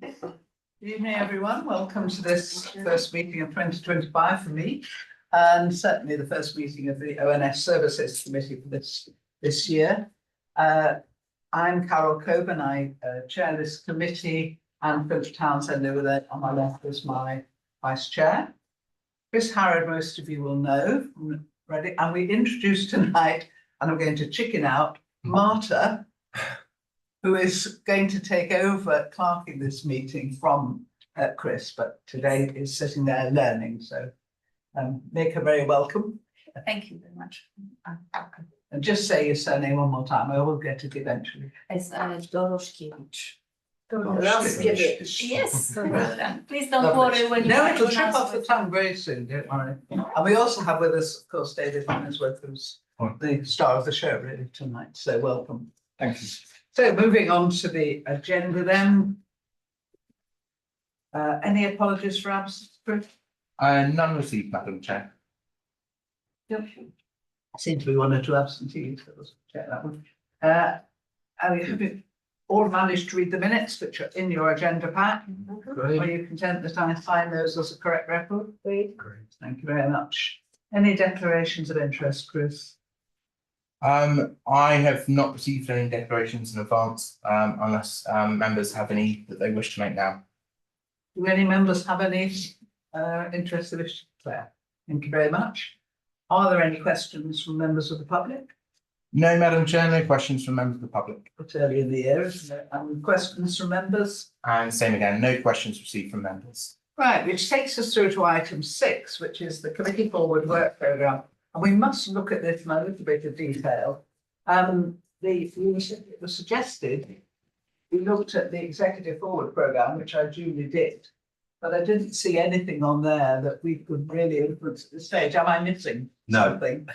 Good evening, everyone. Welcome to this first meeting of 2025 for me, and certainly the first meeting of the ONS Services Committee for this year. I'm Carol Coburn. I chair this committee, and Philip Townsend over there on my left is my vice chair. Chris Harrod, most of you will know already, and we introduced tonight, and I'm going to chicken out, Marta, who is going to take over clerking this meeting from Chris, but today is sitting there learning, so make her very welcome. Thank you very much. And just say your surname one more time, I will get it eventually. It's Doroszkiewicz. Doroszkiewicz. Yes. Please don't Lovely. worry when you No, have it'll to trip off the pronounce tongue very soon, don't worry. And we also have with us, of course, David Mansworth, who's the star of the show really tonight, so welcome. Thank you. So moving on to the agenda then. Any apologies for absence, Chris? None received, Madam Chair. Yep. Seem to be one or two absentees, so let's check that one. Have you all managed to read the minutes which are in your agenda pack? Are you content that I find those as a correct record? Great. Thank you very much. Any declarations of interest, Chris? I have not received any declarations in advance, unless members have any that they wish to make now. Do any members have any interest they wish to declare? Thank you very much. Are there any questions from members of the public? No, Madam Chair, no questions from members of the public. It's early in the year, isn't it? Questions from members? And same again, no questions received from members. Right, which takes us through to item 6, which is the Committee Forward Work Programme. And we must look at this in a little bit of detail. It was suggested we looked at the Executive Forward Programme, which I duly did, but I didn't see anything on there that we could really influence at this stage. Am I missing something?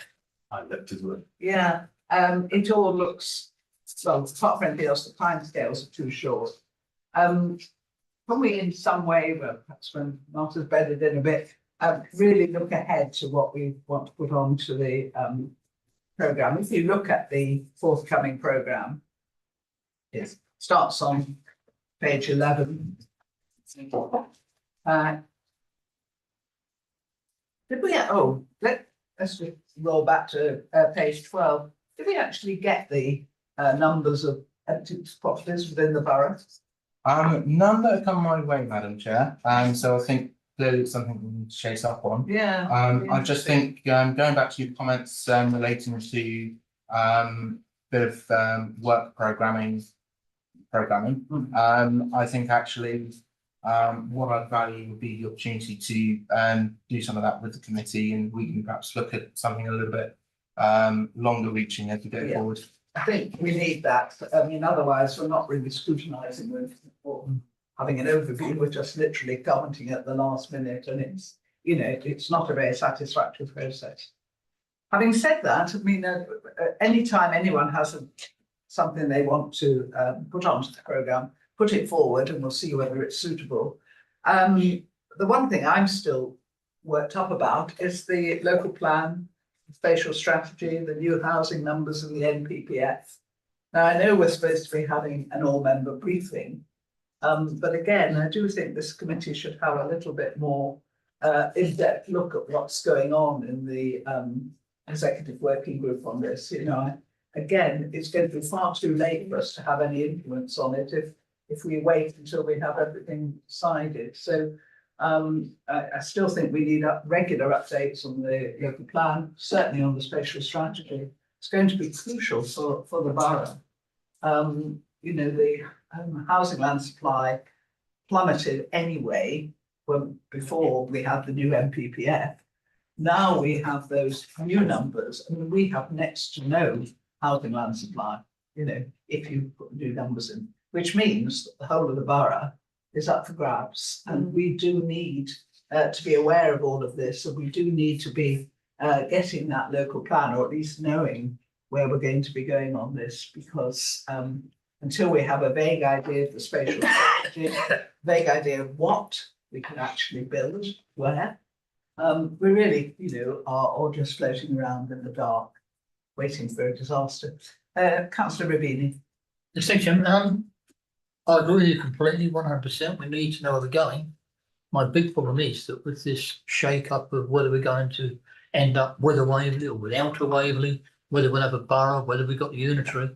I looked as well. Yeah, it all looks, well, apart from anything else, the timescales are too short. Can we in some way, well, perhaps when Marta's bedded in a bit, really look ahead to what we want to put onto the programme? If you look at the forthcoming programme, it starts on page 11. Did we, let's just roll back to page 12. Did we actually get the numbers of empty properties within the borough? None that have come my way, Madam Chair. So I think clearly it's something we need to chase up on. Yeah. I just think going back to your comments relating to bit of work programming. I think actually what I'd value would be the opportunity to do some of that with the committee, and we can perhaps look at something a little bit longer reaching as we go forward. I think we need that. I mean, otherwise we're not really scrutinising with or having an overview. We're just literally commenting at the last minute, and it's, you know, it's not a very satisfactory process. Having said that, I mean, anytime anyone has something they want to put onto the programme, put it forward and we'll see whether it's suitable. The one thing I'm still worked up about is the local plan, spatial strategy, the new housing numbers and the NPPF. Now, I know we're supposed to be having an all-member briefing, but again, I do think this committee should have a little bit more in-depth look at what's going on in the executive working group on this. You know, again, it's going to be far too late for us to have any influence on it if we wait until we have everything decided. So I still think we need regular updates on the local plan, certainly on the spatial strategy. It's going to be crucial for the borough. You know, the housing land supply plummeted anyway before we had the new NPPF. Now we have those new numbers. I mean, we have next to no housing land supply, you know, if you put new numbers in, which means that the whole of the borough is up for grabs. And we do need to be aware of all of this. And we do need to be getting that local plan, or at least knowing where we're going to be going on this, because until we have a vague idea of the spatial strategy, vague idea of what we can actually build, where, we really, you know, are all just floating around in the dark, waiting for a disaster. Councillor Rubini. Thank you. I agree with you completely, 100%. We need to know where we're going. My big problem is that with this shake-up of whether we're going to end up with a Waverley or without a Waverley, whether we'll have a borough, whether we've got unitary,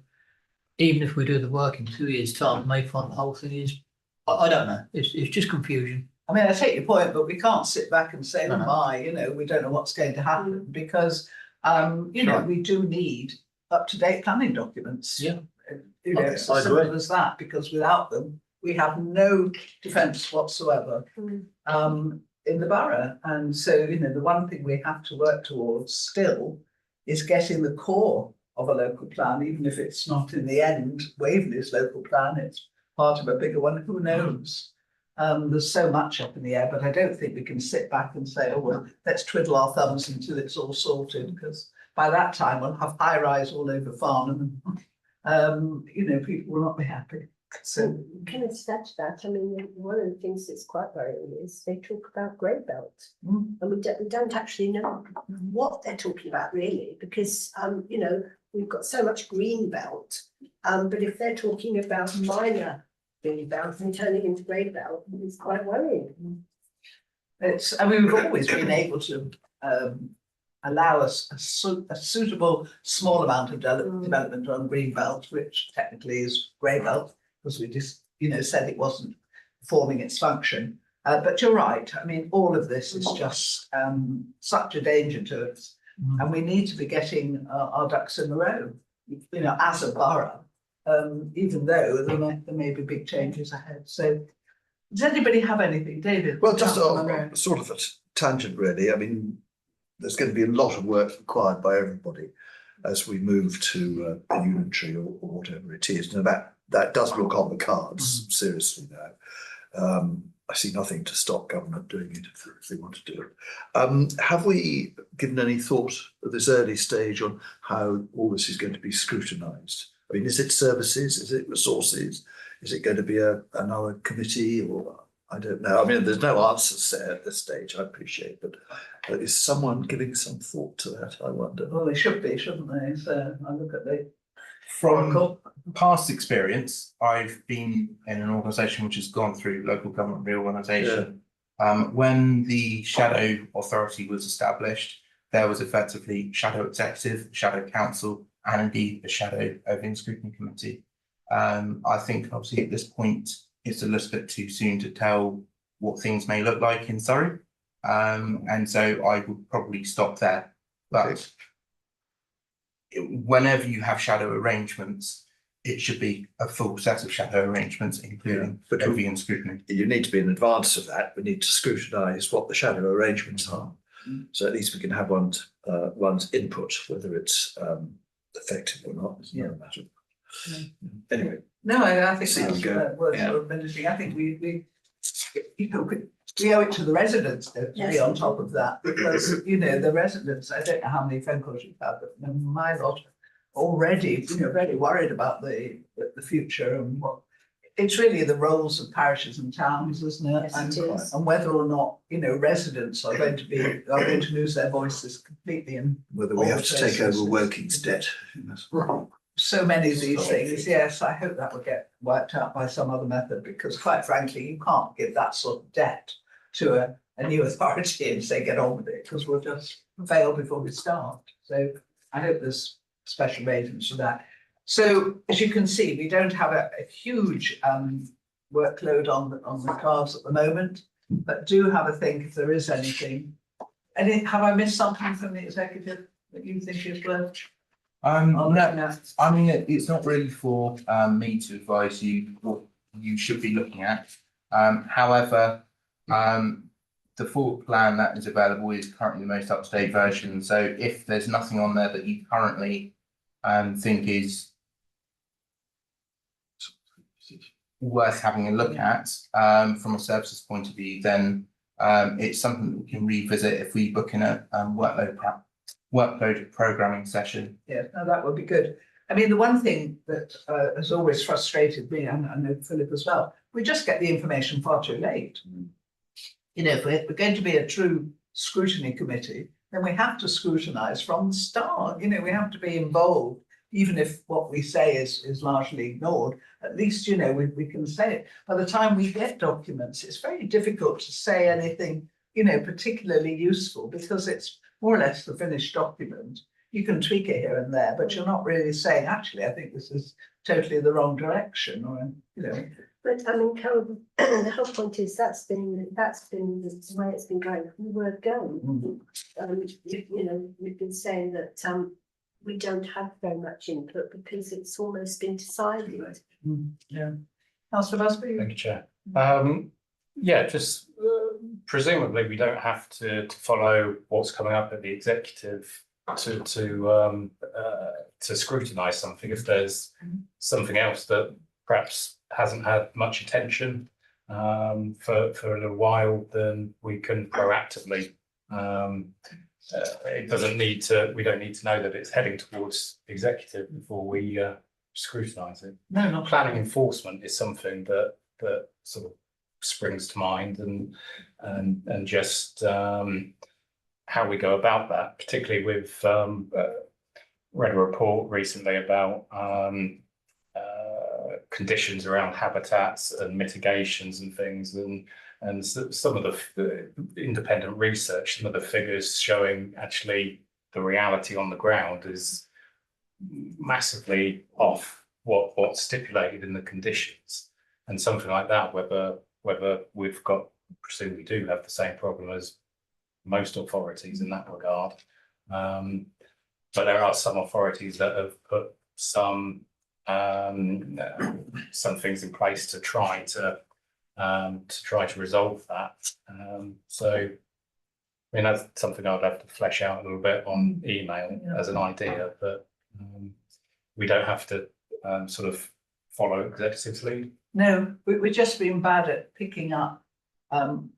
even if we do the work in 2 years' time, may find the whole thing is, I don't know. It's just confusion. I mean, I take your point, but we can't sit back and say, No, oh no. my, we don't know what's going to happen because, Right. we do need up-to-date planning documents. Yeah. It's Okay, as I simple agree. as that, because without them, we have no defence whatsoever in the borough. And so, the one thing we have to work towards still is getting the core of a local plan, even if it's not in the end Waverley's local plan, it's part of a bigger one, who knows? There's so much up in the air, but I don't think we can sit back and say, oh, well, let's twiddle our thumbs until it's all sorted, because by that time we'll have high rise all over Farnham and, people will not be happy. So, Can I add to that? I mean, one of the things that's quite worrying is they talk about grey belt, and we don't actually know what they're talking about really, because we've got so much green belt, but if they're talking about minor green belt and turning into grey belt, it's quite worrying. we've always been able to allow us a suitable small amount of development on green belt, which technically is grey belt, because we just, said it wasn't performing its function. But you're right. I mean, all of this is just such a danger to us, and we need to be getting our ducks in a row, as a borough, even though there may be big changes ahead. So, does anybody have anything, David? Well, just Councillor Monroe. sort of a tangent, really. I mean, there's going to be a lot of work required by everybody as we move to a unitary or whatever it is. And that does look on the cards, seriously now. I see nothing to stop government doing it if they want to do it. Have we given any thought at this early stage on how all this is going to be scrutinised? I mean, is it services? Is it resources? Is it going to be another committee, or I don't know? I mean, there's no answers there at this stage, I appreciate, but is someone giving some thought to that, I wonder? Well, they should be, shouldn't they? So I look at the From Oracle. past experience, I've been in an organisation which has gone through local government reorganisation. When the shadow authority was established, there was effectively shadow executive, shadow council, and indeed a shadow overseeing scrutiny committee. I think obviously at this point it's a little bit too soon to tell what things may look like in Surrey. And so I would probably stop there. But whenever you have shadow arrangements, it should be a full set of shadow arrangements, including but overseeing scrutiny. You need to be in advance of that. We need to scrutinise what the shadow arrangements are. So at least we can have one's input, whether it's effective or not. It's not a matter. Anyway, No, I think See how we that's go. worth Yeah. sort of mentioning. I think we owe it to the residents to be Yes. on top of that, because, the residents, I don't know how many phone calls you've had, but my lot already, very worried about the future and what, it's really the roles of parishes and towns, isn't it? Yes, it is. And whether or not, residents are going to lose their voices completely, and whether we all have to take processes. over Woking's debt. so many of these things, yes, I hope that will get wiped out by some other method, because quite frankly, you can't give that sort of debt to a new authority and say, get on with it, because we'll just fail before we start. So I hope there's special arrangements for that. So as you can see, we don't have a huge workload on the cards at the moment, but do have a think if there is anything. And have I missed something from the executive that you think is worth? No, I mean, it's not really for me to advise you what you should be looking at. However, the full plan that is available is currently the most up-to-date version. So if there's nothing on there that you currently think is worth having a look at from a services point of view, then it's something that we can revisit if we book in a workload programming session. Yeah, no, that would be good. I mean, the one thing that has always frustrated me, and I know Philip as well, we just get the information far too late. If we're going to be a true scrutiny committee, then we have to scrutinise from the start. We have to be involved even if what we say is largely ignored, at least, you know, we can say it. By the time we get documents, it's very difficult to say anything, you know, particularly useful, because it's more or less the finished document. You can tweak it here and there, but you're not really saying, actually, I think this is totally the wrong direction, or, you know. But I mean, Carol, the whole point is that's been the way it's been going from the word go. You know, we've been saying that we don't have very much input because it's almost been decided. Yeah. Councillor Busby? Thank you, Chair. Yeah, just presumably we don't have to follow what's coming up at the executive to scrutinise something if there's something else that perhaps hasn't had much attention for a little while, then we can proactively. It doesn't need to. We don't need to know that it's heading towards executive before we scrutinise it. No, not Planning enforcement is something that sort of springs to mind, and just how we go about that, particularly with read a report recently about conditions around habitats and mitigations and things, and some of the independent research, some of the figures showing actually the reality on the ground is massively off what's stipulated in the conditions, and something like that, whether we've got, presume we do have the same problem as most authorities in that regard, but there are some authorities that have put some things in place to try to resolve that. So, I mean, that's something I'd have to flesh out a little bit on email as an idea, but we don't have to sort of follow executive lead. No, we've just been bad at picking up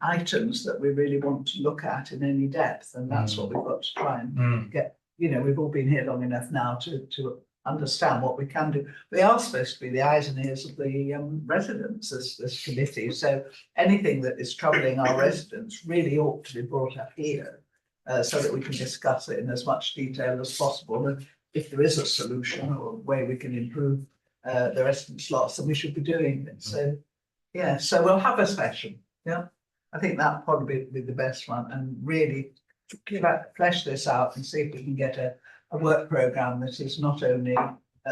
items that we really want to look at in any depth, and that's what we've got to try and get. You know, we've all been here long enough now to understand what we can do. We are supposed to be the eyes and ears of the residents, this committee. So anything that is troubling our residents really ought to be brought up here, so that we can discuss it in as much detail as possible. And if there is a solution or a way we can improve the residents' lots, then we should be doing it. So yeah, so we'll have a session. Yeah, I think that probably be the best one, and really flesh this out and see if we can get a work programme that is not only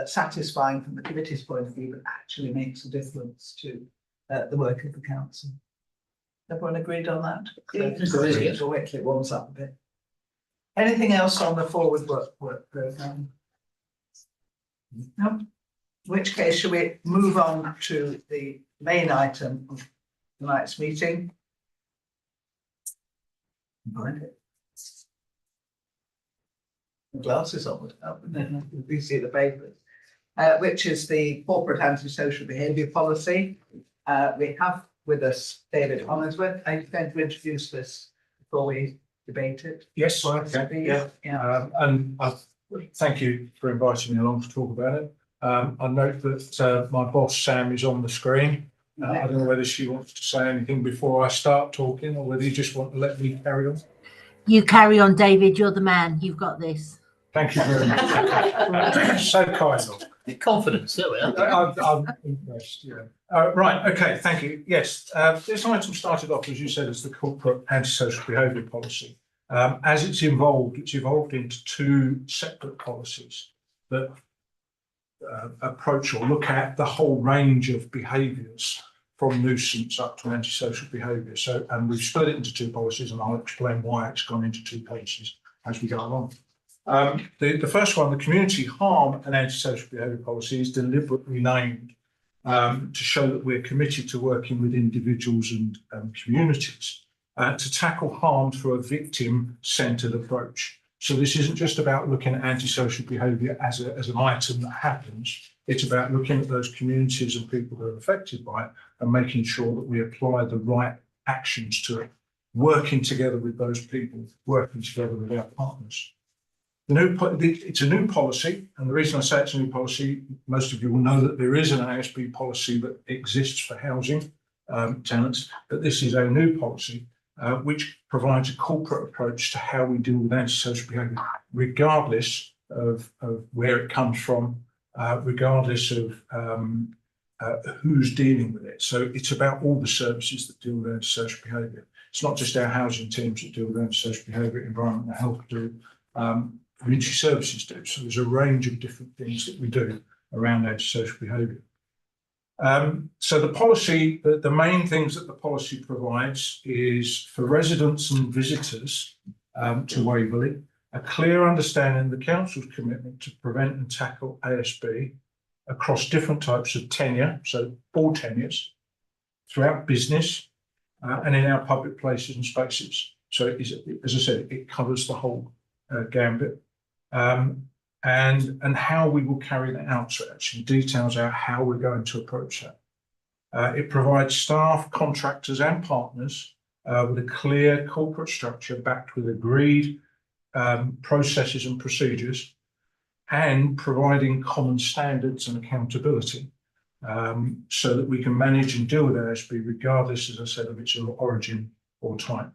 satisfying from the committee's point of view, but actually makes a difference to the work of the council. Everyone agreed on that? So wait till it warms up a bit. Anything else on the forward work programme? No? In which case, shall we move on to the main item of tonight's meeting? Find it. The glasses on would help, and then we see the papers, which is the corporate antisocial behaviour policy. We have with us David Honorsworth. Are you going to introduce this before we debate it? Yes, okay, yeah. And thank you for inviting me along to talk about it. I note that my boss Sam is on the screen. I don't know whether she wants to say anything before I start talking, or whether you just want to let me carry on. You carry on, David. You're the man. You've got this. Thank you very much. So kind of. The confidence, there we are. I'm impressed, yeah. Right, okay, thank you. Yes, this item started off, as you said, as the corporate antisocial behaviour policy. As it's evolved into two separate policies that approach or look at the whole range of behaviours from nuisance up to antisocial behaviour. So, and we've split it into two policies, and I'll explain why it's gone into two policies as we go along. The first one, the community harm and antisocial behaviour policy, is deliberately named to show that we're committed to working with individuals and communities to tackle harm through a victim-centred approach. So this isn't just about looking at antisocial behaviour as an item that happens. It's about looking at those communities and people who are affected by it and making sure that we apply the right actions to it, working together with those people, working together with our partners. It's a new policy, and the reason I say it's a new policy, most of you will know that there is an ASB policy that exists for housing tenants, but this is a new policy which provides a corporate approach to how we deal with antisocial behaviour, regardless of where it comes from, regardless of who's dealing with it. So it's about all the services that deal with antisocial behaviour. It's not just our housing teams that deal with antisocial behaviour, environment and health do, community services do. So there's a range of different things that we do around antisocial behaviour. So the policy, the main things that the policy provides is for residents and visitors to Waverley, a clear understanding of the council's commitment to prevent and tackle ASB across different types of tenure, so all tenures, throughout business and in our public places and spaces. So it is, as I said, it covers the whole gambit. And how we will carry that out. So it actually details out how we're going to approach that. It provides staff, contractors and partners with a clear corporate structure backed with agreed processes and procedures, and providing common standards and accountability so that we can manage and deal with ASB regardless, as I said, of its origin or type.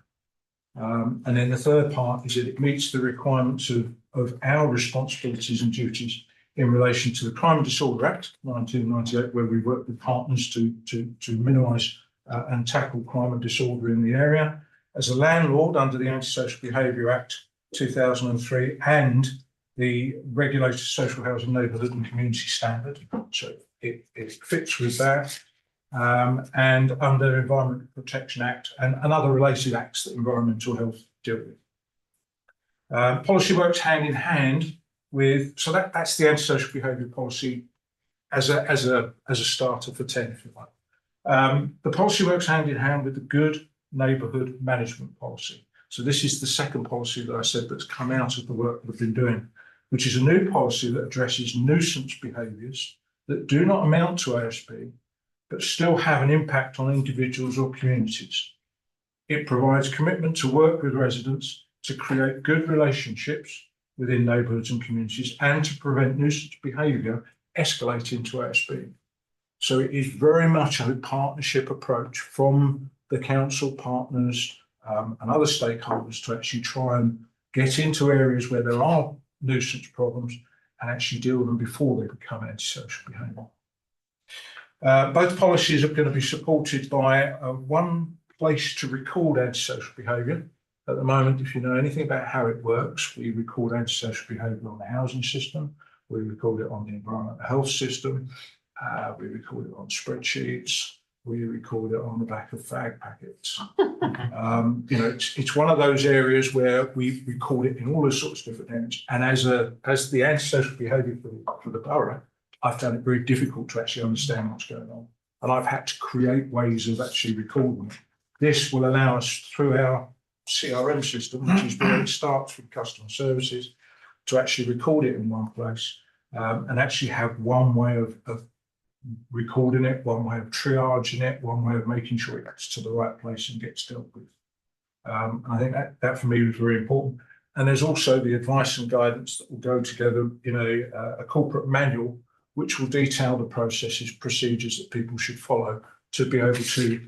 And then the third part is that it meets the requirements of our responsibilities and duties in relation to the Crime and Disorder Act 1998, where we work with partners to minimise and tackle crime and disorder in the area, as a landlord under the Antisocial Behaviour Act 2003 and the Regulated Social Housing Neighbourhood and Community Standard. So it fits with that. And under Environment Protection Act and other related acts that environmental health deal with. Policy works hand in hand with, so that's the antisocial behaviour policy as a starter for 10, if you like. The policy works hand in hand with the Good Neighbourhood Management Policy. So this is the second policy that I said that's come out of the work we've been doing, which is a new policy that addresses nuisance behaviours that do not amount to ASB, but still have an impact on individuals or communities. It provides commitment to work with residents to create good relationships within neighbourhoods and communities and to prevent nuisance behaviour escalating to ASB. So it is very much a partnership approach from the council partners and other stakeholders to actually try and get into areas where there are nuisance problems and actually deal with them before they become antisocial behaviour. Both policies are going to be supported by one place to record antisocial behaviour. At the moment, if you know anything about how it works, we record antisocial behaviour on the housing system, we record it on the environmental health system, we record it on spreadsheets, we record it on the back of fag packets. You know, it's one of those areas where we record it in all those sorts of different areas. And as the antisocial behaviour for the borough, I found it very difficult to actually understand what's going on. And I've had to create ways of actually recording it. This will allow us through our CRM system, which is where it starts with customer services, to actually record it in one place and actually have one way of recording it, one way of triaging it, one way of making sure it gets to the right place and gets dealt with. And I think that for me was very important. And there's also the advice and guidance that will go together in a corporate manual, which will detail the processes, procedures that people should follow to be able to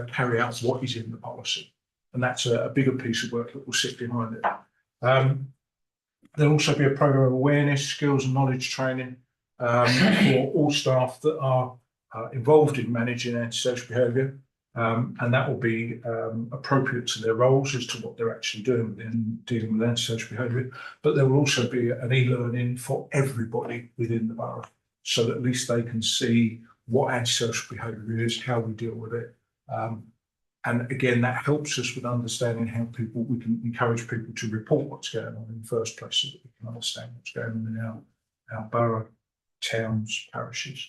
carry out what is in the policy. And that's a bigger piece of work that will sit behind it. There'll also be a programme of awareness, skills and knowledge training for all staff that are involved in managing antisocial behaviour. And that will be appropriate to their roles as to what they're actually doing within dealing with antisocial behaviour. But there will also be an e-learning for everybody within the borough, so that at least they can see what antisocial behaviour is, how we deal with it. And again, that helps us with understanding how we can encourage people to report what's going on in the first place, so that we can understand what's going on in our borough, towns, parishes.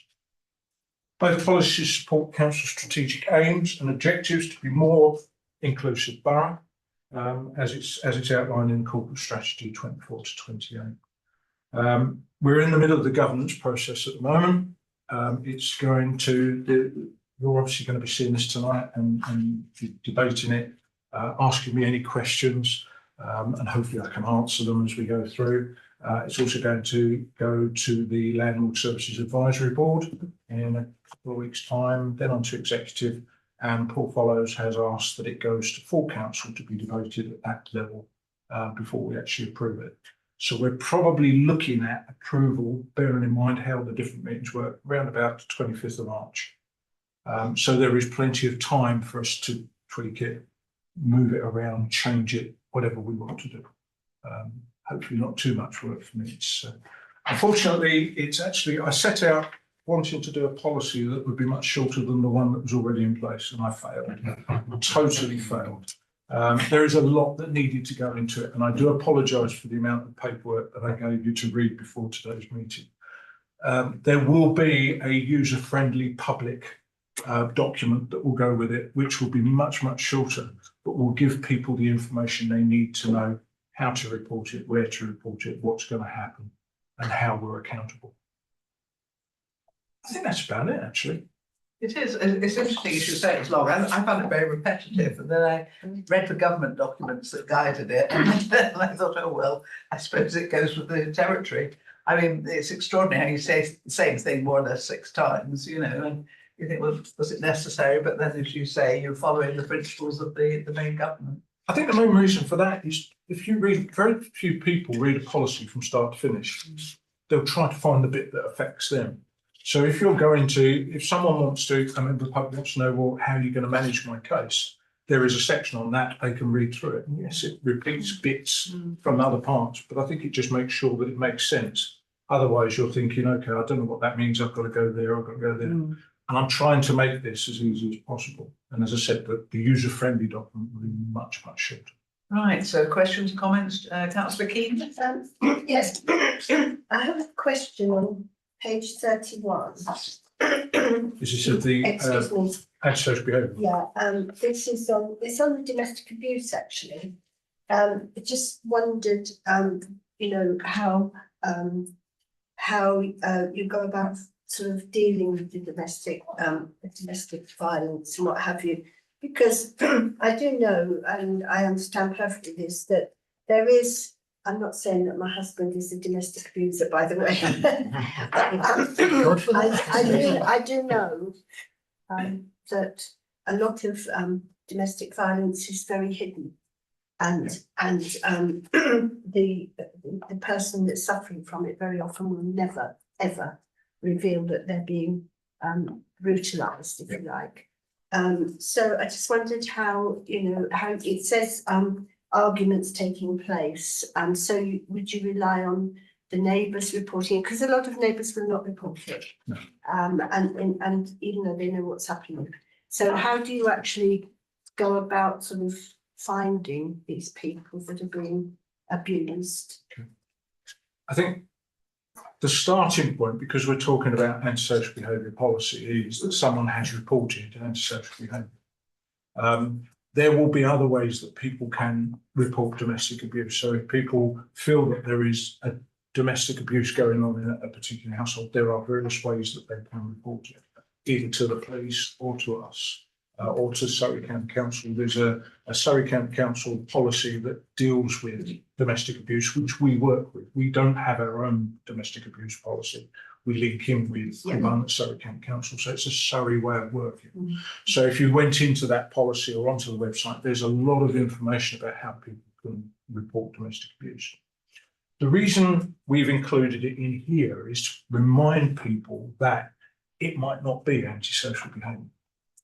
Both policies support council strategic aims and objectives to be more inclusive borough, as it's outlined in Corporate Strategy 24 to 28. We're in the middle of the governance process at the moment. It's going to, you're obviously going to be seeing this tonight and debating it, asking me any questions, and hopefully I can answer them as we go through. It's also going to go to the Landlord Services Advisory Board in a couple of weeks' time, then on to executive, and Paul Follows has asked that it goes to full council to be debated at that level before we actually approve it. So we're probably looking at approval, bearing in mind how the different meetings work, around about the 25th of March. So there is plenty of time for us to tweak it, move it around, change it, whatever we want to do. Hopefully not too much work for me. Unfortunately, it's actually, I set out wanting to do a policy that would be much shorter than the one that was already in place, and I failed, totally failed. There is a lot that needed to go into it, and I do apologise for the amount of paperwork that I gave you to read before today's meeting. There will be a user-friendly public document that will go with it, which will be much, much shorter, but will give people the information they need to know how to report it, where to report it, what's going to happen, and how we're accountable. I think that's about it, actually. It is, it's interesting, you should say it's long. I found it very repetitive, and then I read the government documents that guided it, and then I thought, oh, well, I suppose it goes with the territory. I mean, it's extraordinary how you say the same thing more or less 6 times, you know, and you think, well, was it necessary? But then, as you say, you're following the principles of the main government. I think the main reason for that is if you read, very few people read a policy from start to finish. They'll try to find the bit that affects them. So if you're going to, if someone wants to, a member of the public wants to know, well, how are you going to manage my case? There is a section on that, they can read through it. And yes, it repeats bits from other parts, but I think it just makes sure that it makes sense. Otherwise, you're thinking, okay, I don't know what that means. I've got to go there, I've got to go there. And I'm trying to make this as easy as possible. And as I said, the user-friendly document will be much, much shorter. Right, so questions, comments, Councillor Keane? Yes, I have a question on page 31. Is this of the Excuse me. antisocial behaviour? Yeah, this is on, it's on the domestic abuse actually. I just wondered, you know, how you go about sort of dealing with the domestic violence and what have you, because I do know and I understand perfectly this, that there is, I'm not saying that my husband is a domestic abuser, by the way. I do know that a lot of domestic violence is very hidden, and the person that's suffering from it very often will never ever reveal that they're being brutalized, if you like. So I just wondered how, you know, how it says arguments taking place, and so would you rely on the neighbours reporting it? Because a lot of neighbours will not report it, no. And even though they know what's happening. So how do you actually go about sort of finding these people that are being abused? Okay. I think the starting point, because we're talking about antisocial behaviour policy, is that someone has reported antisocial behaviour. There will be other ways that people can report domestic abuse. So if people feel that there is a domestic abuse going on in a particular household, there are various ways that they can report it, either to the police or to us, or to Surrey County Council. There's a Surrey County Council policy that deals with domestic abuse, which we work with. We don't have our own domestic abuse policy. We link in with the one at Surrey County Council. So it's a Surrey way of working. So if you went into that policy or onto the website, there's a lot of information about how people can report domestic abuse. The reason we've included it in here is to remind people that it might not be antisocial behaviour.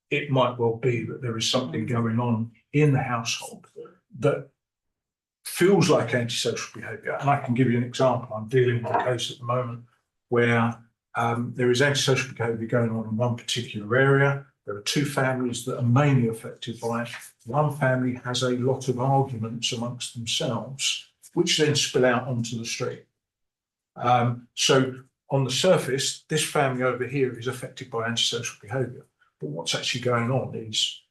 It might well be that there is something going on in the household that feels like antisocial behaviour. And I can give you an example. I'm dealing with a case at the moment where there is antisocial behaviour going on in one particular area. There are 2 families that are mainly affected by it. One family has a lot of arguments amongst themselves, which then spill out onto the street. So on the surface, this family over here is affected by antisocial behaviour. But what's actually going on is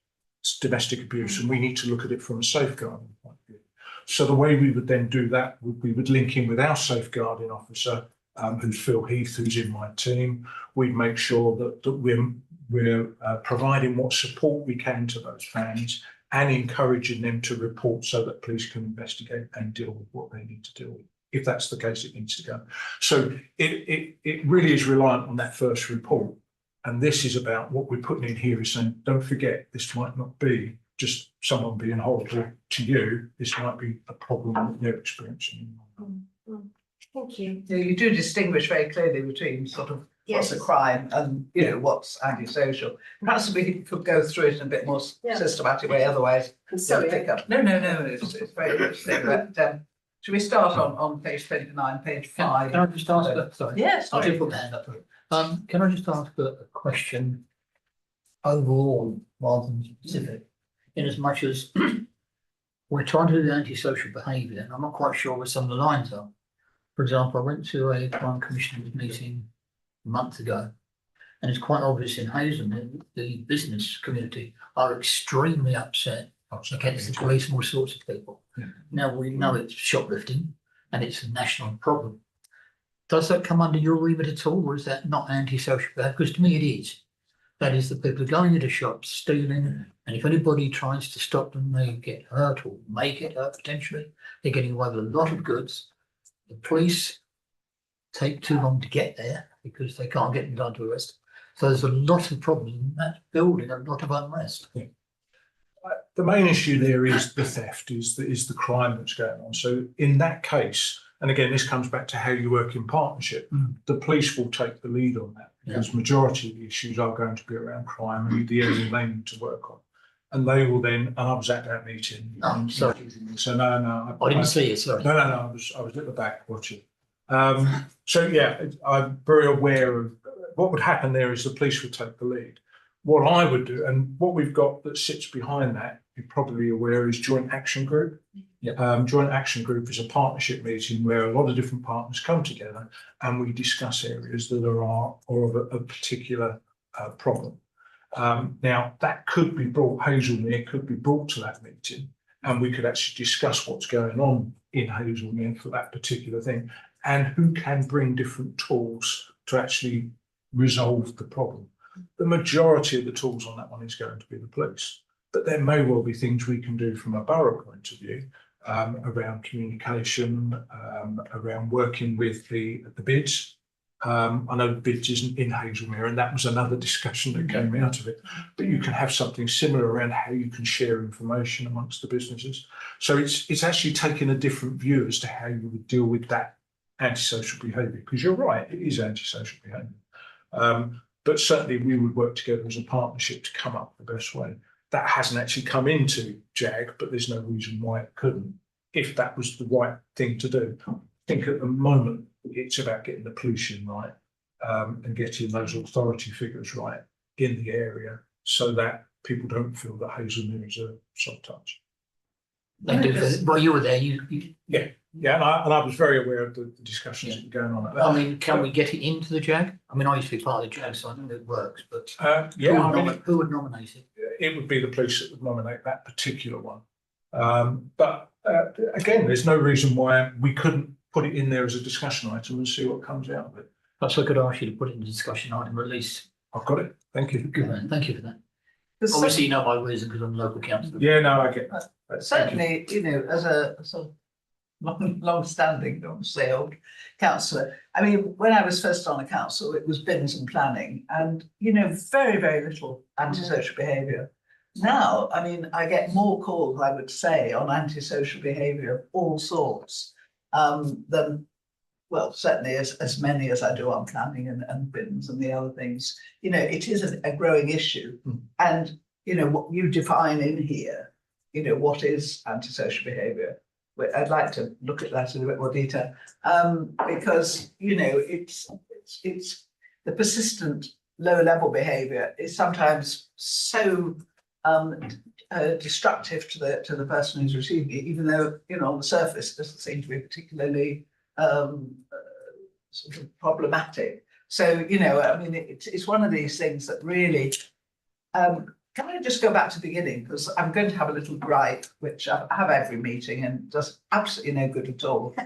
domestic abuse, and we need to look at it from a safeguarding point of view. So the way we would then do that, we would link in with our safeguarding officer, who's Phil Heath, who's in my team. We'd make sure that we're providing what support we can to those families and encouraging them to report so that police can investigate and deal with what they need to deal with. If that's the case, it needs to go. So it really is reliant on that first report. And this is about what we're putting in here is saying, don't forget, this might not be just someone being horrible to you. This might be a problem that they're experiencing. Thank you. You do distinguish very clearly between sort of what's a Yes. crime and, you know, what's antisocial. Perhaps we could go through it in a bit more Yeah. systematic way, otherwise I'm we'll sorry. pick up. No, it's very interesting, but should we start on page 29, page Can 5? I just ask, sorry, Yes, I sorry. did put my hand up. Can I just ask a question overall rather than specific? In as much as we're trying to do antisocial behaviour, and I'm not quite sure where some of the lines are. For example, I went to a crime commissioners meeting a month ago, and it's quite obvious in Hazen that the business community are extremely upset against the police and all sorts of people. Yeah. Now, we know it's shoplifting and it's a national problem. Does that come under your remit at all, or is that not antisocial behaviour? Because to me it is. That is, the people are going into shops, stealing, and if anybody tries to stop them, they get hurt or may get hurt potentially. They're getting away with a lot of goods. The police take too long to get there because they can't get them done to arrest. So there's a lot of problems in that building, a lot of unrest. The main issue there is the theft, is the crime that's going on. So in that case, and again, this comes back to how you work in partnership, the police will take the lead on that because majority of the issues are going to be around crime and the area they need to work on. And they will then, and I was at that meeting. Oh, sorry. So no, I didn't see it, sorry. No, I was at the back watching. So yeah, I'm very aware of what would happen there is the police would take the lead. What I would do, and what we've got that sits behind that, you're probably aware, is Joint Action Group. Joint Action Group is a partnership meeting where a lot of different partners come together and we discuss areas that are of a particular problem. Now, that could be brought, Hazelmere could be brought to that meeting and we could actually discuss what's going on in Hazelmere for that particular thing and who can bring different tools to actually resolve the problem. The majority of the tools on that one is going to be the police, but there may well be things we can do from a borough point of view around communication, around working with the bids. I know bids isn't in Hazelmere, and that was another discussion that came out of it. But you can have something similar around how you can share information amongst the businesses. So it's actually taking a different view as to how you would deal with that antisocial behaviour. Because you're right, it is antisocial behaviour. But certainly we would work together as a partnership to come up with the best way. That hasn't actually come into JAG, but there's no reason why it couldn't, if that was the right thing to do. I think at the moment, it's about getting the policing right and getting those authority figures right in the area so that people don't feel that Hazelmere is a soft touch. They do. Well, you were there. Yeah, and I was very aware of the discussions that were going on. I mean, can we get it into the JAG? I mean, I used to be part of the JAG, so I know it works, but who would nominate it? It would be the police that would nominate that particular one. But again, there's no reason why we couldn't put it in there as a discussion item and see what comes out of it. Perhaps I could ask you to put it in the discussion item, or at least. I've got it. Thank you. Good man. Thank you for that. Obviously, you know my reason because I'm local councillor. Yeah, no, I get that. Thank you. Certainly, you know, as a sort of long-standing, don't say old councillor. I mean, when I was first on the council, it was bins and planning, and you know, very, very little antisocial behaviour. Now, I mean, I get more calls, I would say, on antisocial behaviour of all sorts than, well, certainly as many as I do on planning and bins and the other things. You know, it is a growing issue, and you know what you define in here. You know, what is antisocial behaviour? I'd like to look at that in a bit more detail because, you know, it's the persistent low level behaviour is sometimes so destructive to the person who's receiving it, even though, you know, on the surface it doesn't seem to be particularly sort of problematic. So, you know, I mean, it's one of these things that really can I just go back to the beginning, because I'm going to have a little gripe, which I have every meeting and does absolutely no good at all.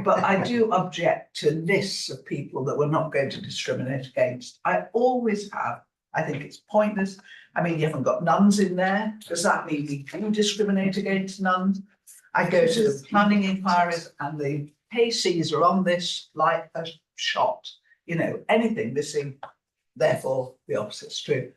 But I do object to lists of people that we're not going to discriminate against. I always have. I think it's pointless. I mean, you haven't got nuns in there. Does that mean we do discriminate against nuns? I go to the planning inquiries and the KCs are on this like a shot. You know, anything missing, therefore the opposite's true.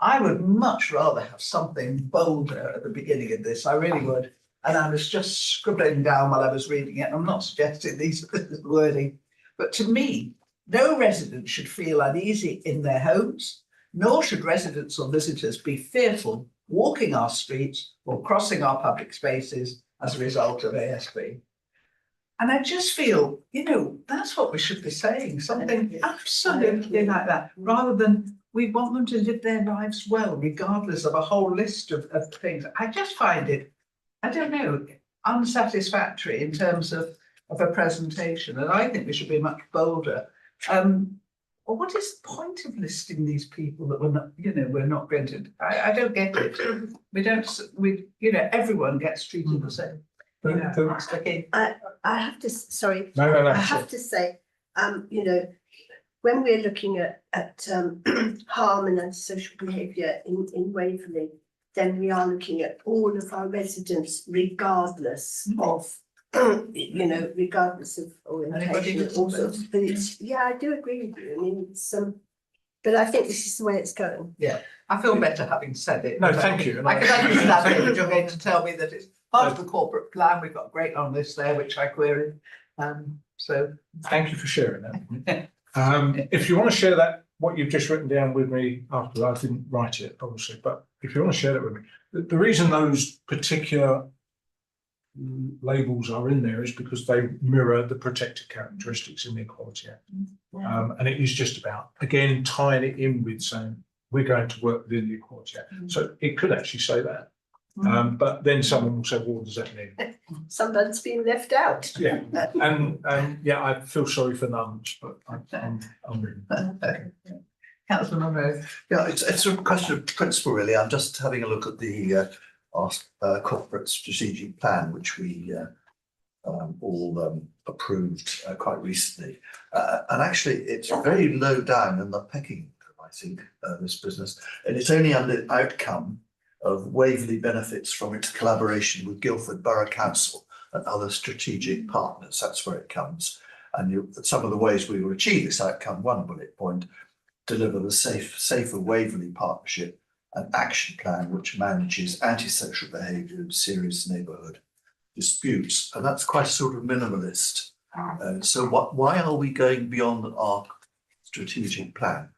I would much rather have something bolder at the beginning of this. I really would. And I was just scribbling down while I was reading it. And I'm not suggesting these are the wording, but to me, no resident should feel uneasy in their homes, nor should residents or visitors be fearful walking our streets or crossing our public spaces as a result of ASB. And I just feel, you know, that's what we should be saying, something absolutely like that, rather than we want them to live their lives well, regardless of a whole list of things. I just find it, I don't know, unsatisfactory in terms of a presentation. And I think we should be much bolder. Well, what is the point of listing these people that we're not, you know, we're not going to, I don't get it. You know, everyone gets treated the same. Yeah, that's okay. I have to, sorry, No, I have to say, you know, when we're looking at harm and antisocial behaviour in Waverley, then we are looking at all of our residents, regardless of, you know, regardless of orientation and all sorts. But it's, yeah, I do agree with you. I mean, it's but I think this is the way it's going. Yeah, I feel better having said it. No, thank you. I can understand it, but you're going to tell me that it's part of the corporate plan. We've got a great long list there, which I queried. So Thank you for sharing that. If you want to share that, what you've just written down with me after, I didn't write it, obviously, but if you want to share that with me, the reason those particular labels are in there is because they mirror the protected characteristics in the Equality Act. And it is just about, again, tying it in with saying we're going to work within the Equality Act. So it could actually say that. But then someone will say, well, what does that mean? Somebody's been left out. Yeah, and yeah, I feel sorry for nuns, but I'm really. Councillor Monroe. Yeah, it's a question of principle, really. I'm just having a look at the our corporate strategic plan, which we all approved quite recently. And actually, it's very low down in the pecking order, I think, this business. And it's only under outcome of Waverley benefits from its collaboration with Guildford Borough Council and other strategic partners. That's where it comes. And some of the ways we will achieve this outcome, one bullet point, deliver the safer Waverley partnership and action plan which manages antisocial behaviour and serious neighbourhood disputes. And that's quite sort of minimalist. So why are we going beyond our strategic plan?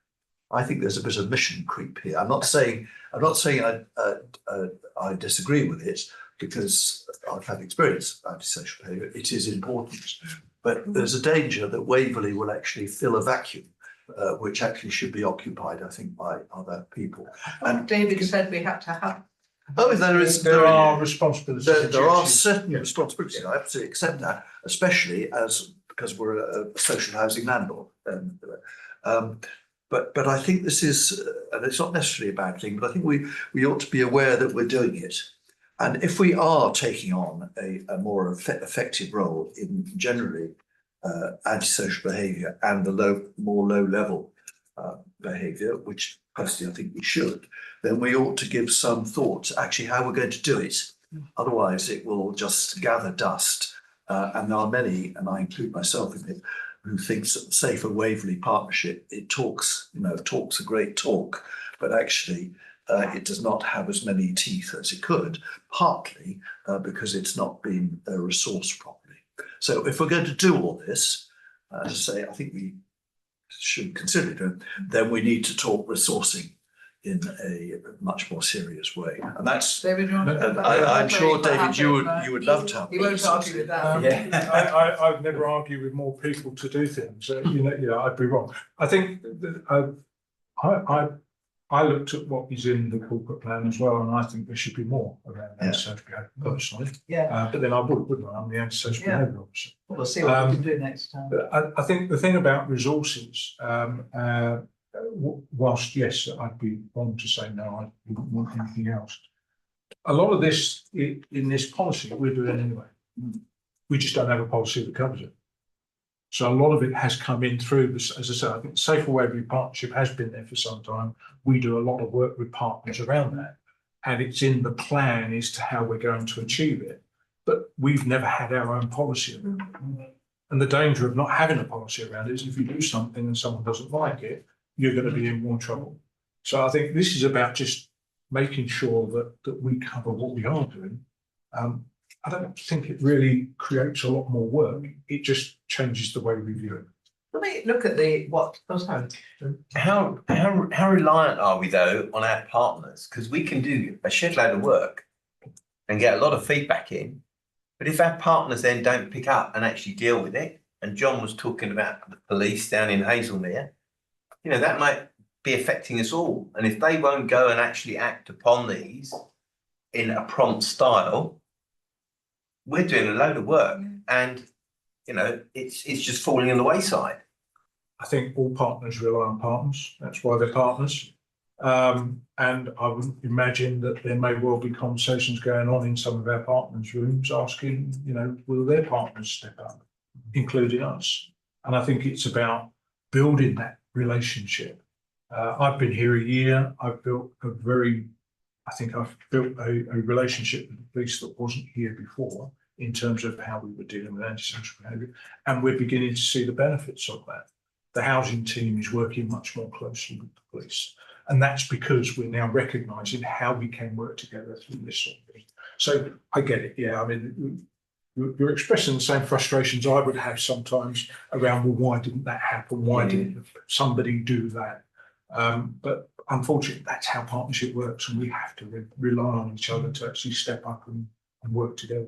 I think there's a bit of mission creep here. I'm not saying I disagree with it, because I've had experience of antisocial behaviour. It is important, but there's a danger that Waverley will actually fill a vacuum, which actually should be occupied, I think, by other people. And David said we had to have. Oh, There are responsibilities. There are certain responsibilities. I absolutely accept that, especially because we're a social housing landlord. But I think this is, and it's not necessarily a bad thing, but I think we ought to be aware that we're doing it. And if we are taking on a more effective role in generally antisocial behaviour and the more low-level behaviour, which personally I think we should, then we ought to give some thought to actually how we're going to do it. Otherwise, it will just gather dust. And there are many, and I include myself in it, who thinks that the Safer Waverley Partnership, it talks a great talk, but actually it does not have as many teeth as it could, partly because it's not been resourced properly. So if we're going to do all this, as I say, I think we should consider it, then we need to talk resourcing in a much more serious way. And that's, David, I'm sure, David, you would love to have. You won't argue with that. I've never argued with more people to do things. I'd be wrong. I think that I looked at what is in the corporate plan as well, and I think there should be more around antisocial behaviour personally. Yeah. But then I wouldn't I? I'm the antisocial behaviour officer. We'll see what we can do next time. I think the thing about resources, whilst yes, I'd be wrong to say no, I wouldn't want anything else. A lot of this in this policy we're doing anyway. We just don't have a policy that covers it. So a lot of it has come in through this, as I said, I think the Safer Waverley Partnership has been there for some time. We do a lot of work with partners around that, and it's in the plan as to how we're going to achieve it. But we've never had our own policy around it. And the danger of not having a policy around it is if you do something and someone doesn't like it, you're going to be in more trouble. So I think this is about just making sure that we cover what we are doing. I don't think it really creates a lot more work. It just changes the way we view it. Let me look at sorry. How reliant are we though on our partners? Because we can do a shed load of work and get a lot of feedback in, but if our partners then don't pick up and actually deal with it, and John was talking about the police down in Hazelmere, you know, that might be affecting us all. And if they won't go and actually act upon these in a prompt style, we're doing a load of work, and you know, it's just falling on the wayside. I think all partners rely on partners. That's why they're partners. And I would imagine that there may well be conversations going on in some of our partners' rooms asking, you know, will their partners step up, including us? And I think it's about building that relationship. I've been here a year. I've built a relationship with the police that wasn't here before in terms of how we were dealing with antisocial behaviour, and we're beginning to see the benefits of that. The housing team is working much more closely with the police, and that's because we're now recognising how we can work together through this sort of thing. So I get it, yeah. I mean, you're expressing the same frustrations I would have sometimes around, well, why didn't that happen? Why didn't somebody do that? But unfortunately, that's how partnership works, and we have to rely on each other to actually step up and work together.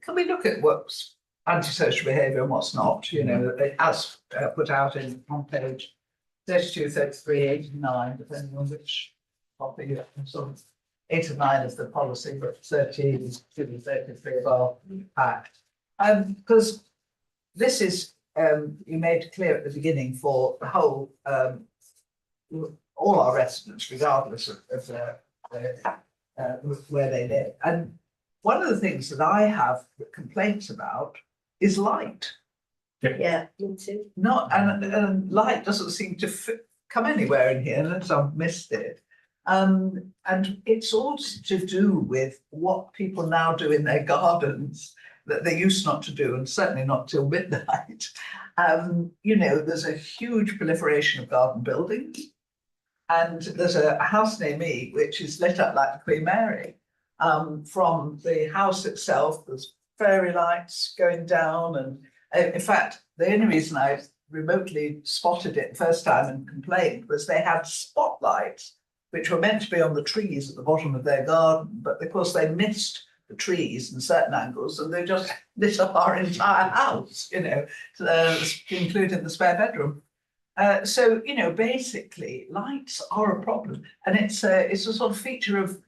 Can we look at what's antisocial behaviour and what's not? You know, as put out on page 32, 33, 89, depending on which copy you sort of 8 and 9 of the policy, but 13 to 33 of our act. Because this is you made clear at the beginning for the whole all our residents, regardless of where they live. And one of the things that I have complaints about is light. Yeah, me too. And light doesn't seem to come anywhere in here, unless I've missed it. And it's all to do with what people now do in their gardens that they used not to do, and certainly not till midnight. You know, there's a huge proliferation of garden buildings, and there's a house near me which is lit up like the Queen Mary. From the house itself, there's fairy lights going down, and in fact, the only reason I remotely spotted it first time and complained was they had spotlights which were meant to be on the trees at the bottom of their garden, but of course they missed the trees in certain angles, and they just lit up our entire house, you know, including the spare bedroom. So, you know, basically lights are a problem, and it's a sort of feature of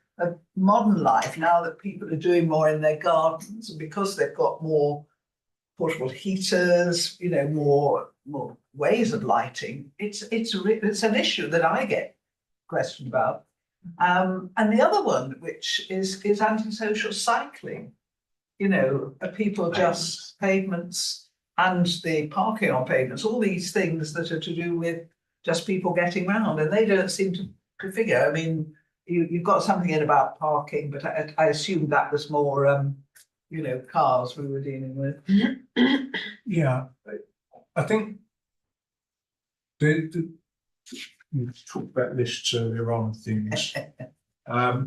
modern life now that people are doing more in their gardens, and because they've got more portable heaters, you know, more ways of lighting, it's an issue that I get questioned about. And the other one, which is antisocial cycling, you know, people just pavements and the parking on pavements, all these things that are to do with just people getting round, and they don't seem to figure. I mean, you've got something in about parking, but I assume that was more, you know, cars we were dealing with. Yeah, I think you talked about lists earlier on things.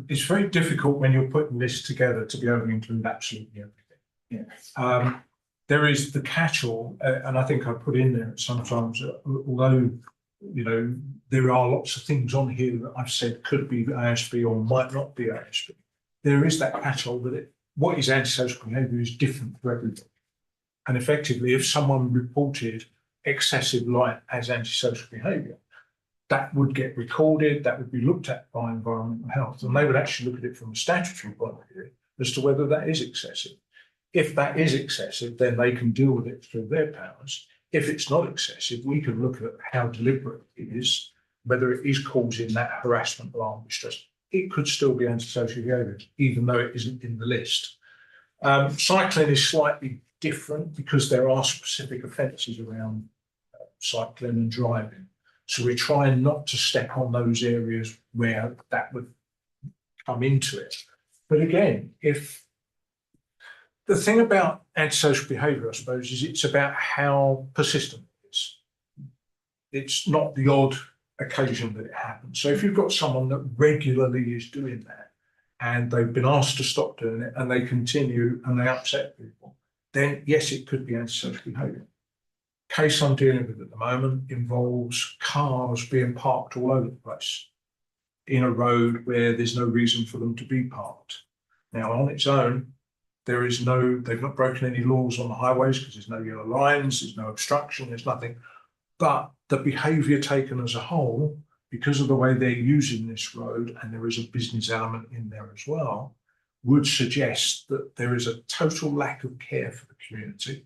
It's very difficult when you're putting lists together to be able to include absolutely everything. Yeah. There is the catch-all, and I think I put in there sometimes, although, you know, there are lots of things on here that I've said could be ASB or might not be ASB. There is that catch-all that what is antisocial behaviour is different for everybody. And effectively, if someone reported excessive light as antisocial behaviour, that would get recorded, that would be looked at by environmental health, and they would actually look at it from a statutory point of view as to whether that is excessive. If that is excessive, then they can deal with it through their powers. If it's not excessive, we can look at how deliberate it is, whether it is causing that harassment, alarm, distress. It could still be antisocial behaviour, even though it isn't in the list. Cycling is slightly different because there are specific offences around cycling and driving. So we're trying not to step on those areas where that would come into it. But again, if the thing about antisocial behaviour, I suppose, is it's about how persistent it is. It's not the odd occasion that it happens. So if you've got someone that regularly is doing that, and they've been asked to stop doing it and they continue and they upset people, then yes, it could be antisocial behaviour. Case I'm dealing with at the moment involves cars being parked all over the place in a road where there's no reason for them to be parked. Now, on its own, they've not broken any laws on the highways because there's no yellow lines, there's no obstruction, there's nothing. But the behaviour taken as a whole, because of the way they're using this road, and there is a business element in there as well, would suggest that there is a total lack of care for the community.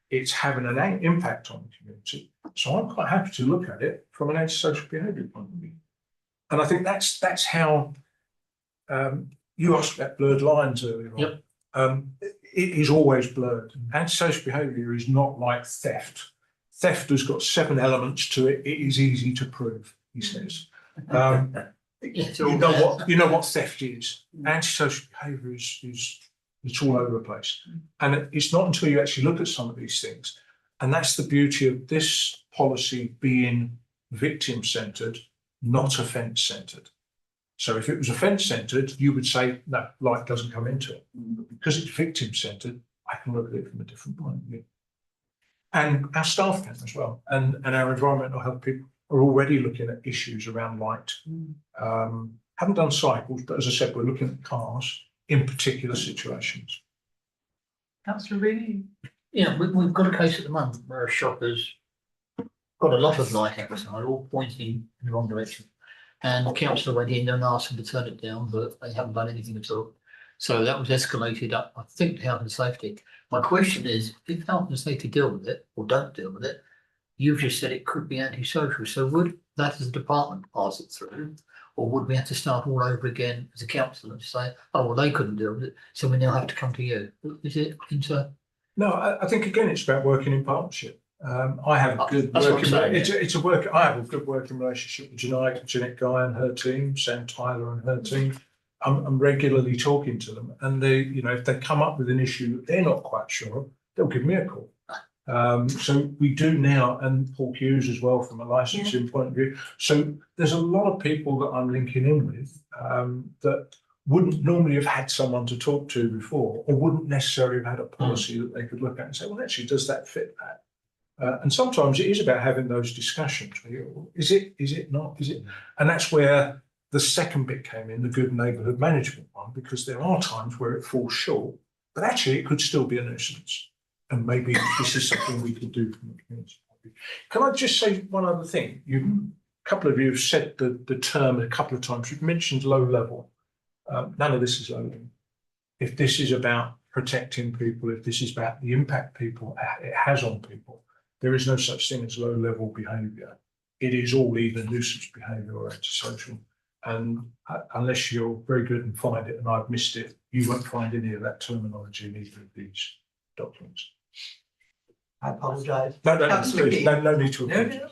It's having an impact on the community. So I'm quite happy to look at it from an antisocial behaviour point of view. And I think that's how you asked about blurred lines earlier on. Yep. It is always blurred. Antisocial behaviour is not like theft. Theft has got 7 elements to it. It is easy to prove, he says. You know what theft is. Antisocial behaviour is it's all over the place. And it's not until you actually look at some of these things, and that's the beauty of this policy being victim-centred, not offence-centred. So if it was offence-centred, you would say, no, light doesn't come into it. But because it's victim-centred, I can look at it from a different point of view. And our staff can as well. And our environmental health people are already looking at issues around light. Haven't done cycles, but as I said, we're looking at cars in particular situations. Councillor Reedy? Yeah, we've got a case at the moment where a shop has got a lot of light outside, all pointing in the wrong direction. And the council went in and asked them to turn it down, but they haven't done anything at all. So that was escalated up, I think, to health and safety. My question is, if health and safety deal with it or don't deal with it, you've just said it could be antisocial. So would that as a department pass it through? Or would we have to start all over again as a council and say, oh, well, they couldn't deal with it, so we now have to come to you? Is it into? No, I think again, it's about working in partnership. I have a good That's what I'm working, saying, I have a good working relationship with Jeanette Guy and her team, Sam Tyler and her team. I'm regularly talking to them, and if they come up with an issue that they're not quite sure, they'll give me a call. So we do now, and Paul Hughes as well from a licensing point of view. So there's a lot of people that I'm linking in with that wouldn't normally have had someone to talk to before, or wouldn't necessarily have had a policy that they could look at and say, well, actually, does that fit that? And sometimes it is about having those discussions. Is it not? Is it? And that's where the second bit came in, the good neighbourhood management one, because there are times where it falls short, but actually it could still be a nuisance. And maybe this is something we could do from the community. Can I just say one other thing? A couple of you have said the term a couple of times. You've mentioned low level. None of this is low level. If this is about protecting people, if this is about the impact it has on people, there is no such thing as low level behaviour. It is all either nuisance behaviour or antisocial. And unless you're very good and find it, and I've missed it, you won't find any of that terminology in either of these documents. I apologise. No, Absolutely. no need to apologise.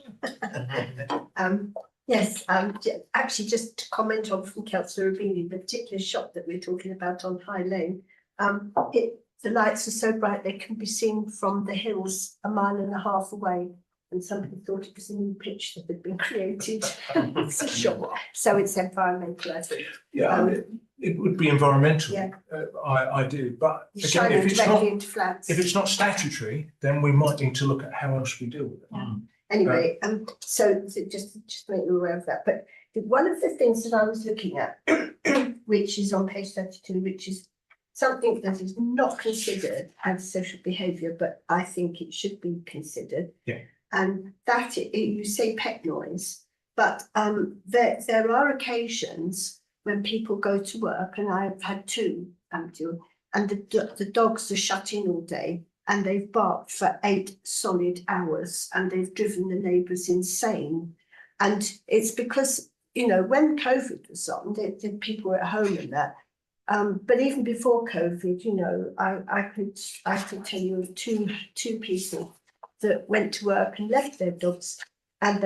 Yes, actually, just to comment on from Councillor Rubini, the particular shop that we're talking about on High Lane, the lights are so bright they can be seen from the hills 1.5 miles away. And somebody thought it was a new pitch that had been created. It's a shop, so it's environmental, I think. Yeah, it would be environmental. Yeah. I do, but You again, shine if it it's directly not into flats. if it's not statutory, then we might need to look at how else we deal with it. Anyway, so just to make you aware of that. But one of the things that I was looking at, which is on page 32, which is something that is not considered as social behaviour, but I think it should be considered. Yeah. And that you say pet noise, but there are occasions when people go to work, and I've had 2, and the dogs are shut in all day, and they've barked for 8 solid hours, and they've driven the neighbours insane. And it's because, when COVID was on, the people were at home and that. But even before COVID, I could tell you of two people that went to work and left their dogs, and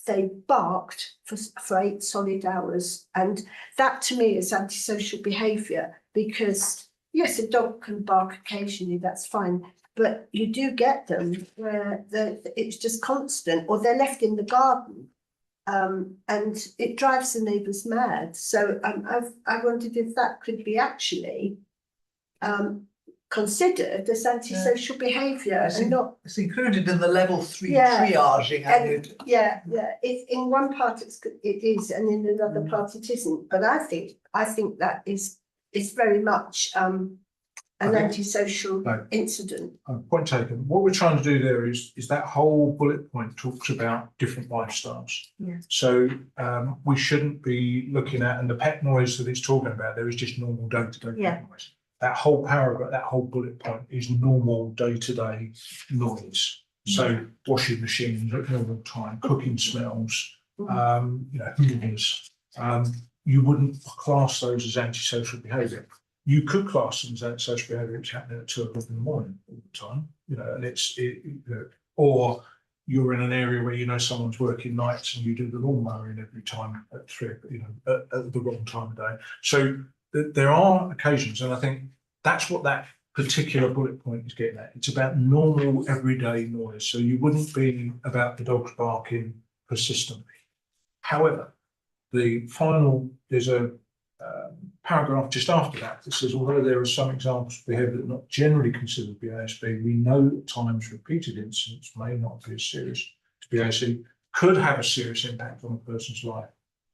they barked for 8 solid hours. And that to me is antisocial behaviour, because yes, a dog can bark occasionally, that's fine. But you do get them where it's just constant, or they're left in the garden and it drives the neighbours mad. So I wondered if that could be actually considered as antisocial behaviour Yes, and not. It's included in the level 3 Yeah, triaging. And yeah, it, in one part it is, and in another part it isn't. But I think that is very much an Okay. antisocial No. incident. Point taken. What we're trying to do there is that whole bullet point talks about different lifestyles. Yeah. So we shouldn't be looking at, and the pet noise that it's talking about there is just normal day-to-day Yeah. pet noise. That whole paragraph, that whole bullet point is normal day-to-day noise. So washing machines at normal time, cooking smells, hoovers. You wouldn't class those as antisocial behaviour. You could class them as antisocial behaviour if it's happening at 2 o'clock in the morning all the time, and or you're in an area where someone's working nights and you do the lawn mowing every time at 3, at the wrong time of day. So there are occasions, and I think that's what that particular bullet point is getting at. It's about normal everyday noise. So you wouldn't be about the dogs barking persistently. However, there's a paragraph just after that says, although there are some examples of behaviour that are not generally considered BASB, we know at times repeated incidents may not be as serious to BASB, could have a serious impact on a person's life.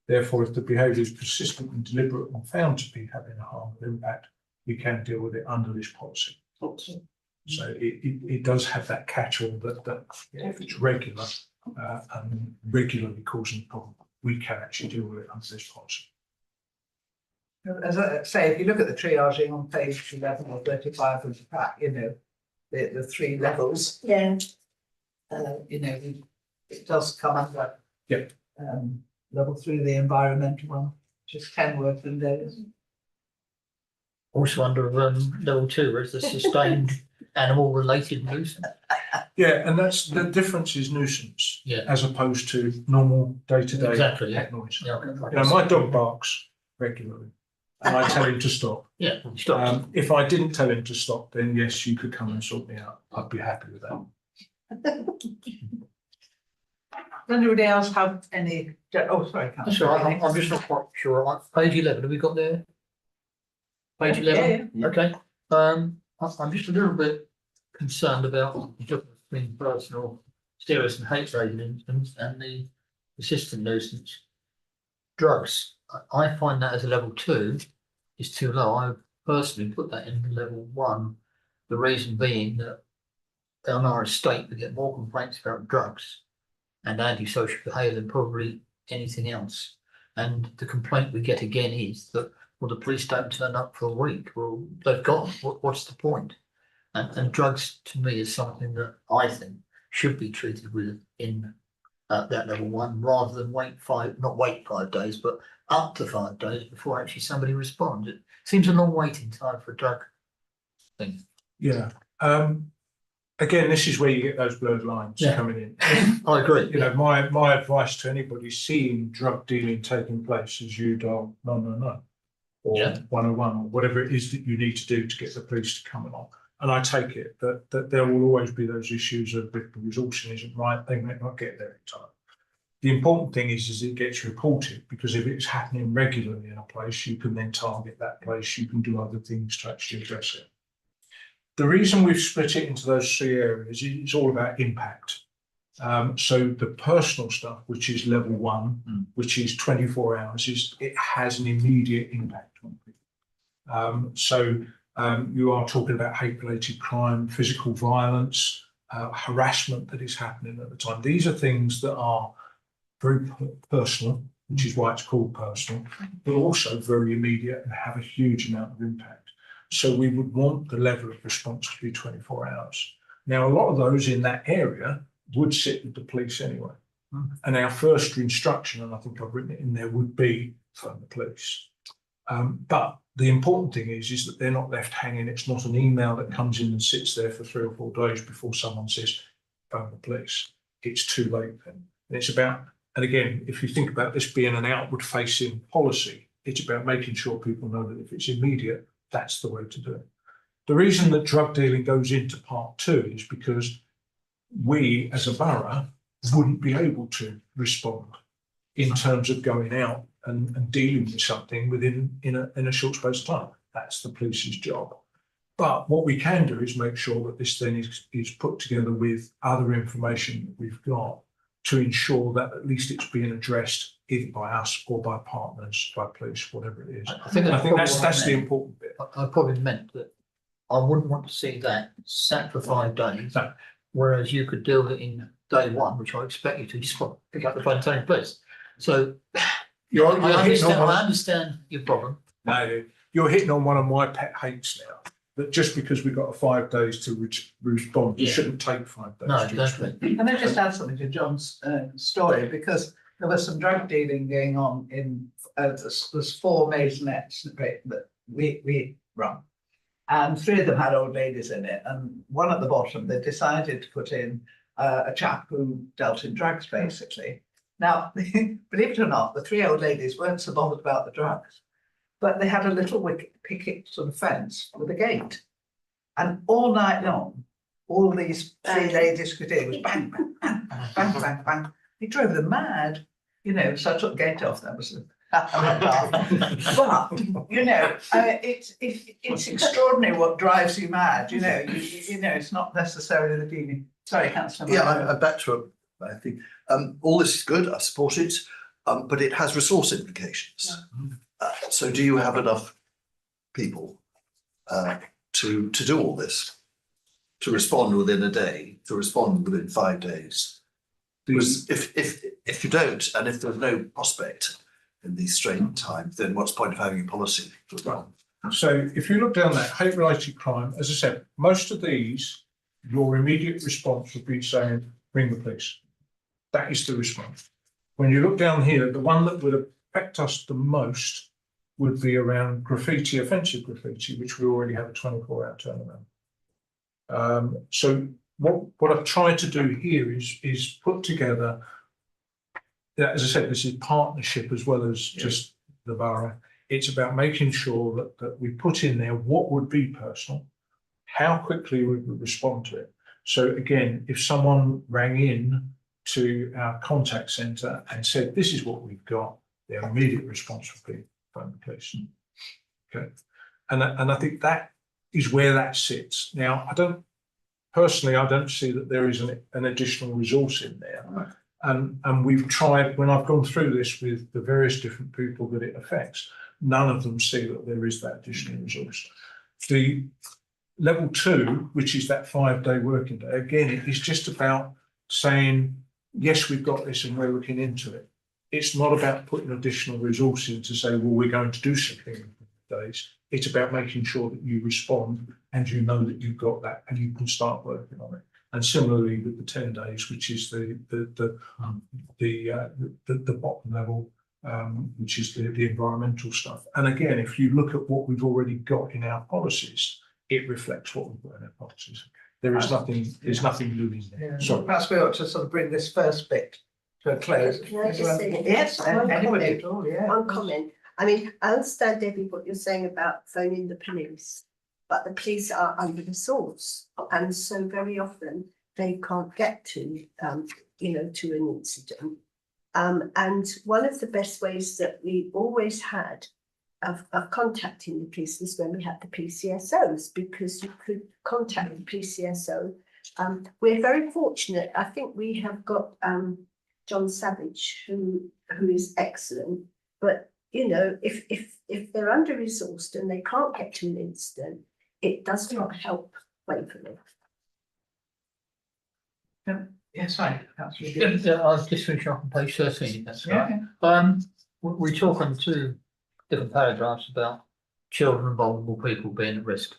Therefore, if the behaviour is persistent and deliberate and found to be having a harmful impact, we can deal with it under this policy. So it does have that catch-all that if it's regular and regularly causing a problem, we can actually deal with it under this policy. As I say, if you look at the triaging on page 11 or 35 of the pack, the 3 levels. Yeah. It does come under. Yeah. Level 3, the environmental one, which is 10 working days. Also under level 2, where it's the sustained animal related nuisance. Yeah, and that's the difference is nuisance. Yeah. As opposed to normal day-to-day Exactly, yeah. pet noise. Yeah. My dog barks regularly and I tell him to stop. Yeah, stop. If I didn't tell him to stop, then yes, you could come and sort me out. I'd be happy with that. Does anybody else have any? Oh, sorry, That's all right, I'm just not quite sure. Page 11, have we got there? Page 11? Yeah. Okay, I'm just a little bit concerned about the difference between personal serious and hate raising incidents and the persistent nuisance. Drugs, I find that as a level 2 is too low. I personally put that in level 1. The reason being that on our estate we get more complaints about drugs and antisocial behaviour than probably anything else. And the complaint we get again is that, well, the police don't turn up for a week. Well, they've gone. What's the point? And drugs to me is something that I think should be treated with in that level 1, rather than not wait 5 days, but up to 5 days before actually somebody responds. It seems a long waiting time for a drug thing. Yeah. Again, this is where you get those blurred lines coming in. I agree. My advice to anybody seeing drug dealing taking place is you dial 999 or 101 or whatever it is that you need to do to get the police to come along. And I take it that there will always be those issues of if the resourcing isn't right, they may not get there in time. The important thing is it gets reported, because if it's happening regularly in a place, you can then target that place, you can do other things to actually address it. The reason we've split it into those 3 areas is it's all about impact. So the personal stuff, which is level 1, which is 24 hours, it has an immediate impact on people. You are talking about hate-related crime, physical violence, harassment that is happening at the time. These are things that are very personal, which is why it's called personal, but also very immediate and have a huge amount of impact. So we would want the level of response to be 24 hours. Now, a lot of those in that area would sit with the police anyway. And our first instruction, and I think I've written it in there, would be phone the police. But the important thing is that they're not left hanging. It's not an email that comes in and sits there for 3 or 4 days before someone says, phone the police. It's too late then. And it's about, and again, if you think about this being an outward facing policy, it's about making sure people know that if it's immediate, that's the way to do it. The reason that drug dealing goes into part 2 is because we as a borough wouldn't be able to respond in terms of going out and dealing with something in a short space of time. That's the police's job. But what we can do is make sure that this thing is put together with other information that we've got to ensure that at least it's being addressed either by us or by partners, by police, whatever it is. I think I think that's probably the important bit. I probably meant that I wouldn't want to see that sat for 5 days, No. whereas you could deal with it in day 1, which I expect you to just pick up the phone and take place. So You're I hitting on one- understand your problem. No, you're hitting on one of my pet hates now. That just because we've got 5 days to respond, you Yeah. shouldn't take 5 days. No, to respond. exactly. Can I just add something to John's story, because there was some drug dealing going on in, there's 4 maisonettes that we run. And 3 of them had old ladies in it, and one at the bottom, they decided to put in a chap who dealt in drugs, basically. Now, believe it or not, the 3 old ladies weren't so bothered about the drugs, but they had a little picket sort of fence with a gate. And all night long, all these 3 ladies could hear was bang, bang, bang, bang, bang, bang. It drove them mad, you know, so I took the gate off. That was but, you know, it's extraordinary what drives you mad, you know, you know, it's not necessarily the dealing. Sorry, Councillor. Yeah, I'm back to I think all this is good. I support it, but it has resource implications. So, do you have enough people to do all this, to respond within a day, to respond within 5 days? Because if you don't, and if there's no prospect in these strained times, then what's the point of having a policy as well? So if you look down that hate-related crime, as I said, most of these, your immediate response would be saying, ring the police. That is the response. When you look down here, the one that would affect us the most would be around graffiti, offensive graffiti, which we already have a 24-hour turnaround. So what I've tried to do here is put together, as I said, this is partnership as well as just the borough. It's about making sure that we put in there what would be personal, how quickly we would respond to it. So again, if someone rang in to our contact centre and said, this is what we've got, their immediate response would be phone the police. Okay. And I think that is where that sits. Now, I don't see that there is an additional resource in there. Right. And we've tried, when I've gone through this with the various different people that it affects, none of them see that there is that additional resource. The level 2, which is that 5-day working day, again, it is just about saying, yes, we've got this and we're looking into it. It's not about putting additional resources in to say, well, we're going to do something in days. It's about making sure that you respond and you know that you've got that and you can start working on it. And similarly with the 10 days, which is the bottom level, which is the environmental stuff. And again, if you look at what we've already got in our policies, it reflects what we've got in our policies. There is nothing. There's nothing new in there. Yeah. So Perhaps we ought to sort of bring this first bit to a close. Can I just say Yes, one anybody comment? at all, yeah. One comment. I mean, I understand, Debbie, what you're saying about phoning the police, but the police are under resourced, and so very often they can't get to, you know, to an incident. And one of the best ways that we always had of contacting the police was when we had the PCSOs, because you could contact the PCSO. We're very fortunate. I think we have got John Savage, who is excellent, but you know, if they're under resourced and they can't get to an incident, it does not help Waverley. Yes, right. That's really Yeah, good. I'll just finish off on page 13, if that's right. We talk on 2 different paragraphs about children and vulnerable people being at risk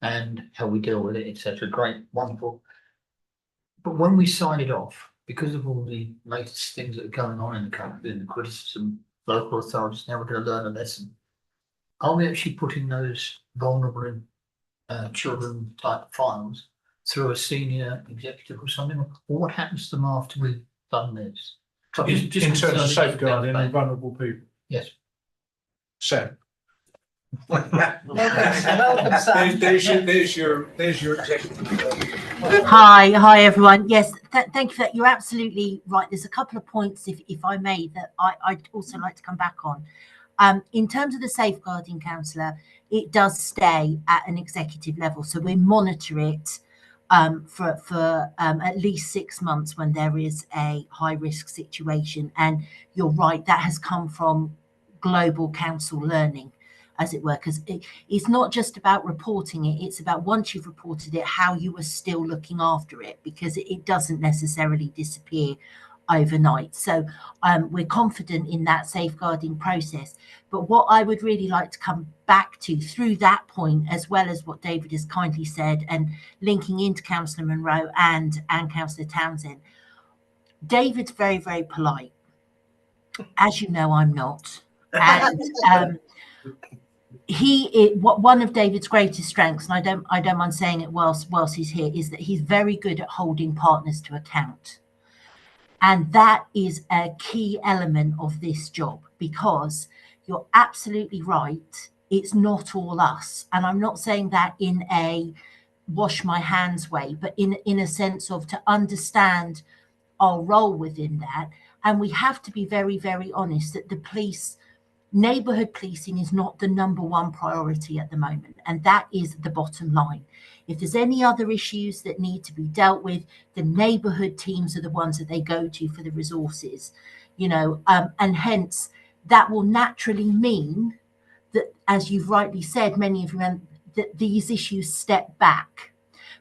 and how we deal with it, etc. Great, wonderful. But when we sign it off, because of all the latest things that are going on in the country and the criticism, local authorities, now we're going to learn a lesson. Are we actually putting those vulnerable children type files through a senior executive or something? Or what happens to them after we've done this? So I'm in terms of concerned safeguarding about- and vulnerable people. Yes. Sam. Welcome, Sam. There's your executive. Hi, everyone. Yes, thank you for that. You're absolutely right. There's a couple of points, if I may, that I'd also like to come back on. In terms of the safeguarding counsellor, it does stay at an executive level, so we monitor it for at least 6 months when there is a high risk situation. And you're right, that has come from global council learning, as it were, because it's not just about reporting it, it's about once you've reported it, how you are still looking after it, because it doesn't necessarily disappear overnight. So we're confident in that safeguarding process. But what I would really like to come back to through that point, as well as what David has kindly said, and linking into Councillor Monroe and Councillor Townsend, David's very, very polite. As you know, I'm not. And one of David's greatest strengths, and I don't mind saying it whilst he's here, is that he's very good at holding partners to account. And that is a key element of this job, because you're absolutely right. It's not all us. And I'm not saying that in a wash my hands way, but in a sense of to understand our role within that. And we have to be very, very honest that the police, neighbourhood policing is not the number one priority at the moment. And that is the bottom line. If there's any other issues that need to be dealt with, the neighbourhood teams are the ones that they go to for the resources, and hence that will naturally mean that, as you've rightly said, many of you, that these issues step back.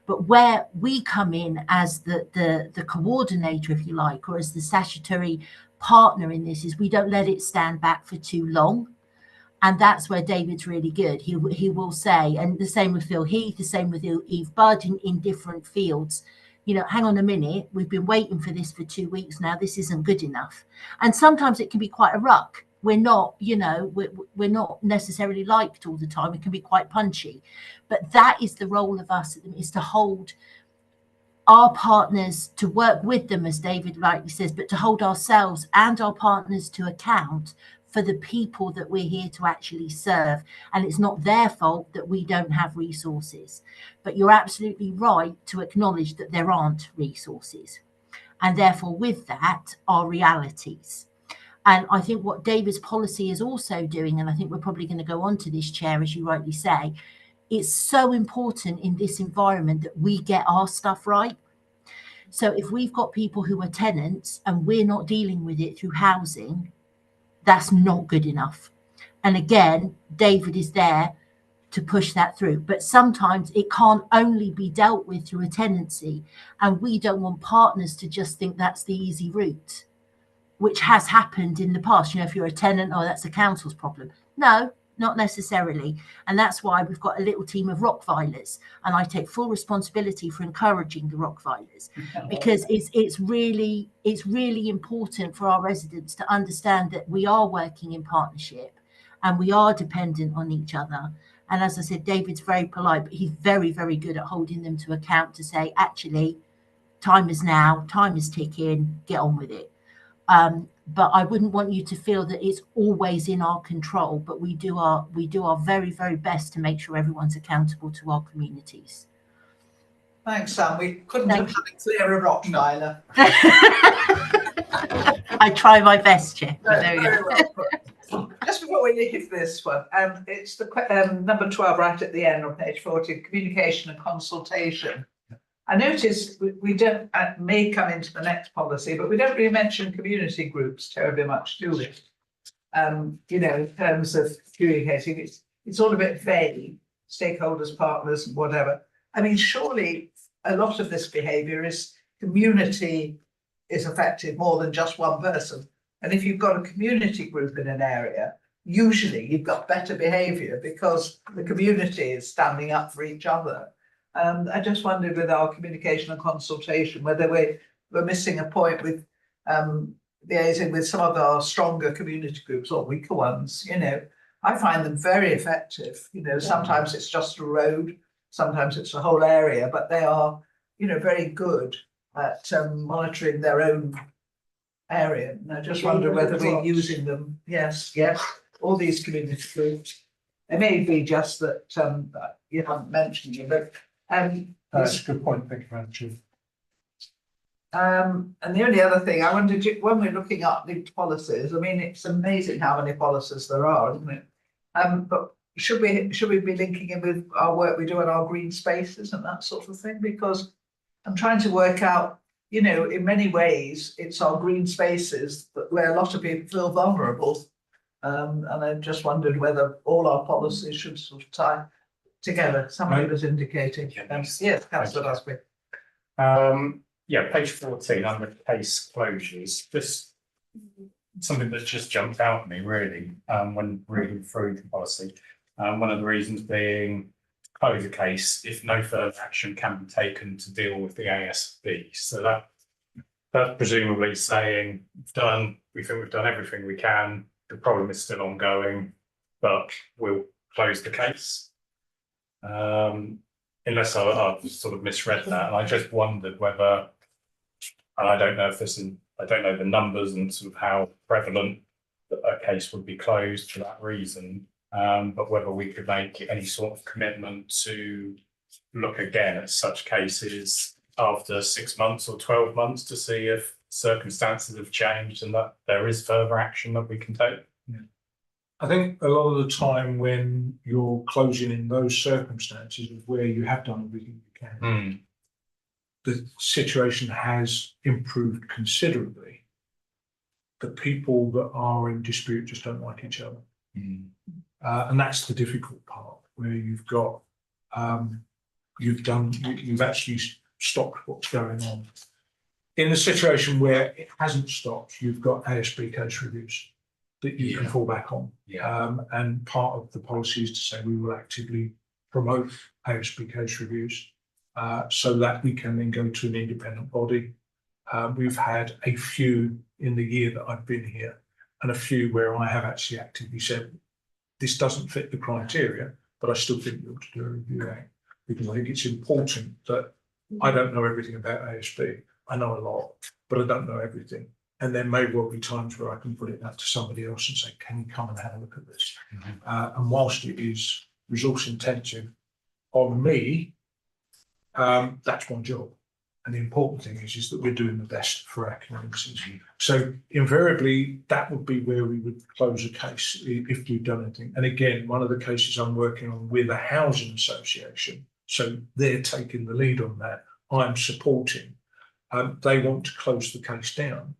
But where we come in as the coordinator, if you like, or as the statutory partner in this, is we don't let it stand back for too long. And that's where David's really good. He will say, and the same with Phil Heath, the same with Eve Budd in different fields, hang on a minute, we've been waiting for this for 2 weeks now, this isn't good enough. And sometimes it can be quite a ruck. We're not, we're not necessarily liked all the time. It can be quite punchy. But that is the role of us, is to hold our partners, to work with them, as David rightly says, but to hold ourselves and our partners to account for the people that we're here to actually serve. And it's not their fault that we don't have resources. But you're absolutely right to acknowledge that there aren't resources. And therefore, with that, are realities. And I think what David's policy is also doing, and I think we're probably going to go on to this, Chair, as you rightly say, it's so important in this environment that we get our stuff right. So if we've got people who are tenants and we're not dealing with it through housing, that's not good enough. And again, David is there to push that through. But sometimes it can't only be dealt with through a tenancy. And we don't want partners to just think that's the easy route, which has happened in the past. If you're a tenant, oh, that's the council's problem. No, not necessarily. And that's why we've got a little team of Rockvilers. And I take full responsibility for encouraging the Rockvilers, because it's really important for our residents to understand that we are working in partnership and we are dependent on each other. And as I said, David's very polite, but he's very, very good at holding them to account to say, actually, time is now, time is ticking, get on with it. But I wouldn't want you to feel that it's always in our control, but we do our very, very best to make sure everyone's accountable to our communities. Thanks, Sam. We couldn't have had a clearer Rottweiler. I try my best, Chair. There we go. Well, just before we leave this one, it's the number 12 right at the end on page 40, communication and consultation. I noticed we don't, may come into the next policy, but we don't really mention community groups terribly much, do we? In terms of communicating, it's all a bit vague, stakeholders, partners, whatever. I mean, surely a lot of this behaviour is community is affected more than just one person. And if you've got a community group in an area, usually you've got better behaviour because the community is standing up for each other. I just wondered with our communication and consultation whether we're missing a point with liaising with some of our stronger community groups or weaker ones. I find them very effective. Sometimes it's just a road, sometimes it's a whole area, but they are, very good at monitoring their own area. And I just wonder whether we're using them. Yes, all these community groups. It may be just that you haven't mentioned them, but That's a good point. Thank you, Madam Chair. And the only other thing I wondered, when we're looking up linked policies, I mean, it's amazing how many policies there are, isn't it? But should we be linking in with our work we do at our green spaces and that sort of thing? Because I'm trying to work out, you know, in many ways, it's our green spaces that where a lot of people feel vulnerable. And I just wondered whether all our policies should sort of tie together. Somebody was indicating. Yes, Councillor Busby. Yeah, page 14 under case closures, just something that just jumped out at me really, when reading through the policy. One of the reasons being close a case if no further action can be taken to deal with the ASB. So that's presumably saying we think we've done everything we can. The problem is still ongoing, but we'll close the case. Unless I've sort of misread that, and I just wondered whether, and I don't know if I don't know the numbers and sort of how prevalent a case would be closed for that reason, but whether we could make any sort of commitment to look again at such cases after 6 months or 12 months to see if circumstances have changed and that there is further action that we can take. Yeah. I think a lot of the time when you're closing in those circumstances of where you have done everything you can, the situation has improved considerably. The people that are in dispute just don't like each other. And that's the difficult part, where you've got, you've actually stopped what's going on. In a situation where it hasn't stopped, you've got ASB case reviews that you can fall back on. And part of the policy is to say we will actively promote ASB case reviews so that we can then go to an independent body. We've had a few in the year that I've been here, and a few where I have actually actively said, this doesn't fit the criteria, but I still think we ought to do a review act, because I think it's important that I don't know everything about ASB. I know a lot, but I don't know everything. And there may well be times where I can put it out to somebody else and say, can you come and have a look at this? And whilst it is resource intensive on me, that's my job. And the important thing is that we're doing the best for our communities. So invariably, that would be where we would close a case if we've done anything. And again, one of the cases I'm working on with a housing association, so they're taking the lead on that, I'm supporting. They want to close the case down.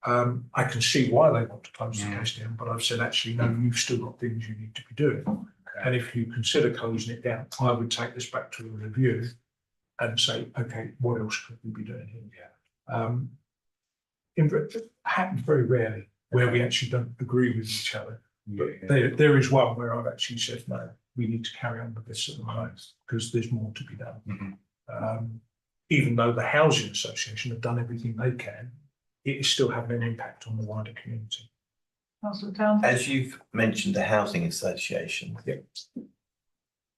I can see why they want to close the case down, but I've said, actually, no, you've still got things you need to be doing. And if you consider closing it down, I would take this back to a review and say, okay, what else could we be doing here? It happens very rarely where we actually don't agree with each other. But there is one where I've actually said, no, we need to carry on with this at the moment because there's more to be done. Even though the housing association have done everything they can, it is still having an impact on the wider community. As you've mentioned, the housing association,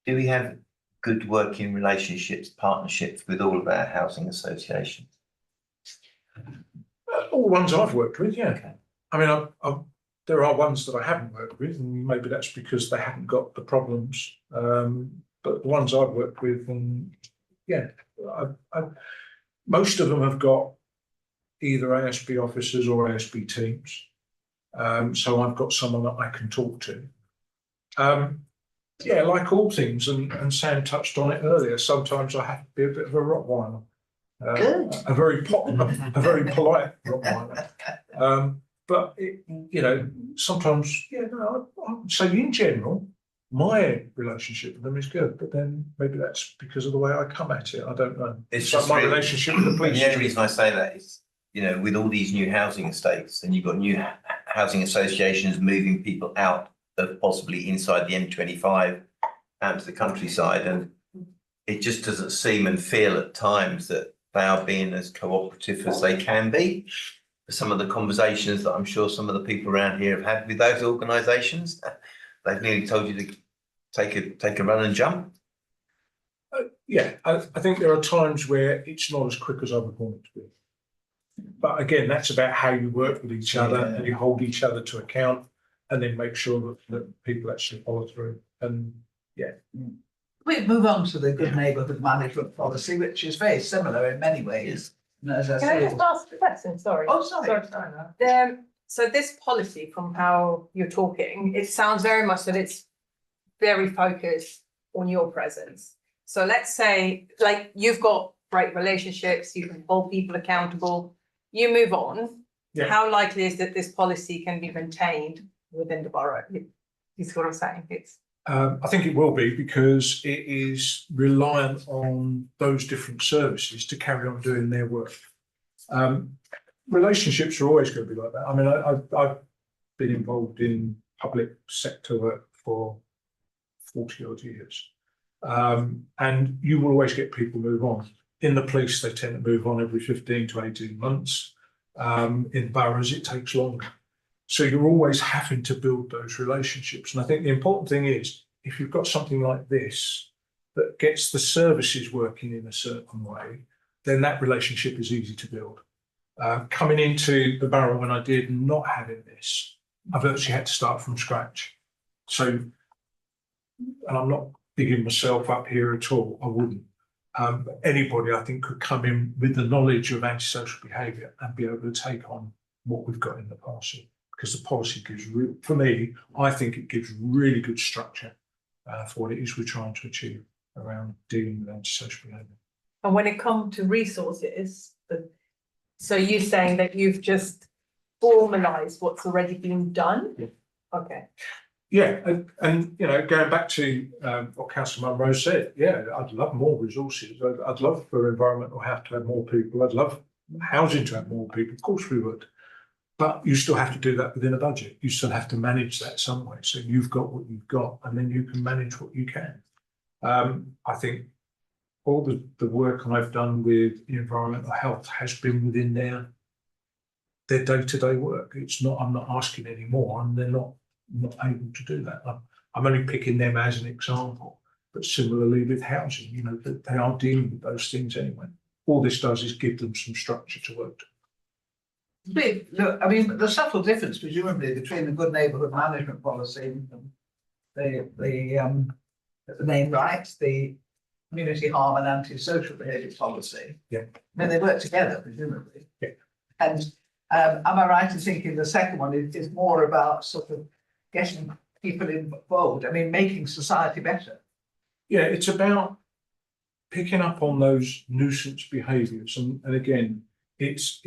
do we have good working relationships, partnerships with all of our housing associations? All the ones I've worked with, yeah. I mean, there are ones that I haven't worked with, and maybe that's because they haven't got the problems. But the ones I've worked with, and yeah, most of them have got either ASB officers or ASB teams. So I've got someone that I can talk to. Yeah, like all things, and Sam touched on it earlier, sometimes I have to be a bit of a Rottweiler. A very polite Rottweiler. But you know, sometimes, yeah, no, I would say in general, my relationship with them is good, but then maybe that's because of the way I come at it. I don't know. It's like just my really, relationship with the police. The only reason I say that is, you know, with all these new housing estates, and you've got new housing associations moving people out of possibly inside the M25 out to the countryside, and it just doesn't seem and feel at times that they are being as cooperative as they can be. Some of the conversations that I'm sure some of the people around here have had with those organisations, they've nearly told you to take a run and jump. Yeah, I think there are times where it's not as quick as I would want it to be. But again, that's about how you work with each other and you hold each other to account, and then make sure that people actually follow through. And yeah, We move on to the good neighbourhood management policy, which is very similar in many ways. And as I Can I say, just ask a question? Sorry. oh, sorry. So this policy, from how you're talking, it sounds very much that it's very focused on your presence. So let's say, like, you've got great relationships, you can hold people accountable, you move on. Yeah. How likely is that this policy can be maintained within the borough? You see what I'm saying? It's I think it will be because it is reliant on those different services to carry on doing their work. Relationships are always going to be like that. I mean, I've been involved in public sector work for 40 odd years. And you will always get people move on. In the police, they tend to move on every 15 to 18 months. In boroughs, it takes longer. So you're always having to build those relationships. And I think the important thing is, if you've got something like this that gets the services working in a certain way, then that relationship is easy to build. Coming into the borough when I did, not having this, I virtually had to start from scratch. So, and I'm not bigging myself up here at all, I wouldn't. But anybody, I think, could come in with the knowledge of antisocial behaviour and be able to take on what we've got in the policy. Because the policy gives, for me, I think it gives really good structure for what it is we're trying to achieve around dealing with antisocial behaviour. and when it comes to resources, so you're saying that you've just formalised what's already been done? Yeah. Okay. Yeah, and you know, going back to what Councillor Munro said, yeah, I'd love more resources. I'd love for environmental health to have more people. I'd love housing to have more people. Of course we would. But you still have to do that within a budget. You still have to manage that some way. So you've got what you've got, and then you can manage what you can. I think all the work I've done with environmental health has been within their day-to-day work. It's not, I'm not asking any more, and they're not able to do that. I'm only picking them as an example. But similarly with housing, you know, that they are dealing with those things anyway. All this does is give them some structure to work to. Look, I mean, the subtle difference presumably between the good neighbourhood management policy and the name rights, the community harm and antisocial behaviour policy. Yeah. I mean, they work together presumably. Yeah. And am I right in thinking the second one is more about sort of getting people involved? I mean, making society better. Yeah, it's about picking up on those nuisance behaviours, and again, it's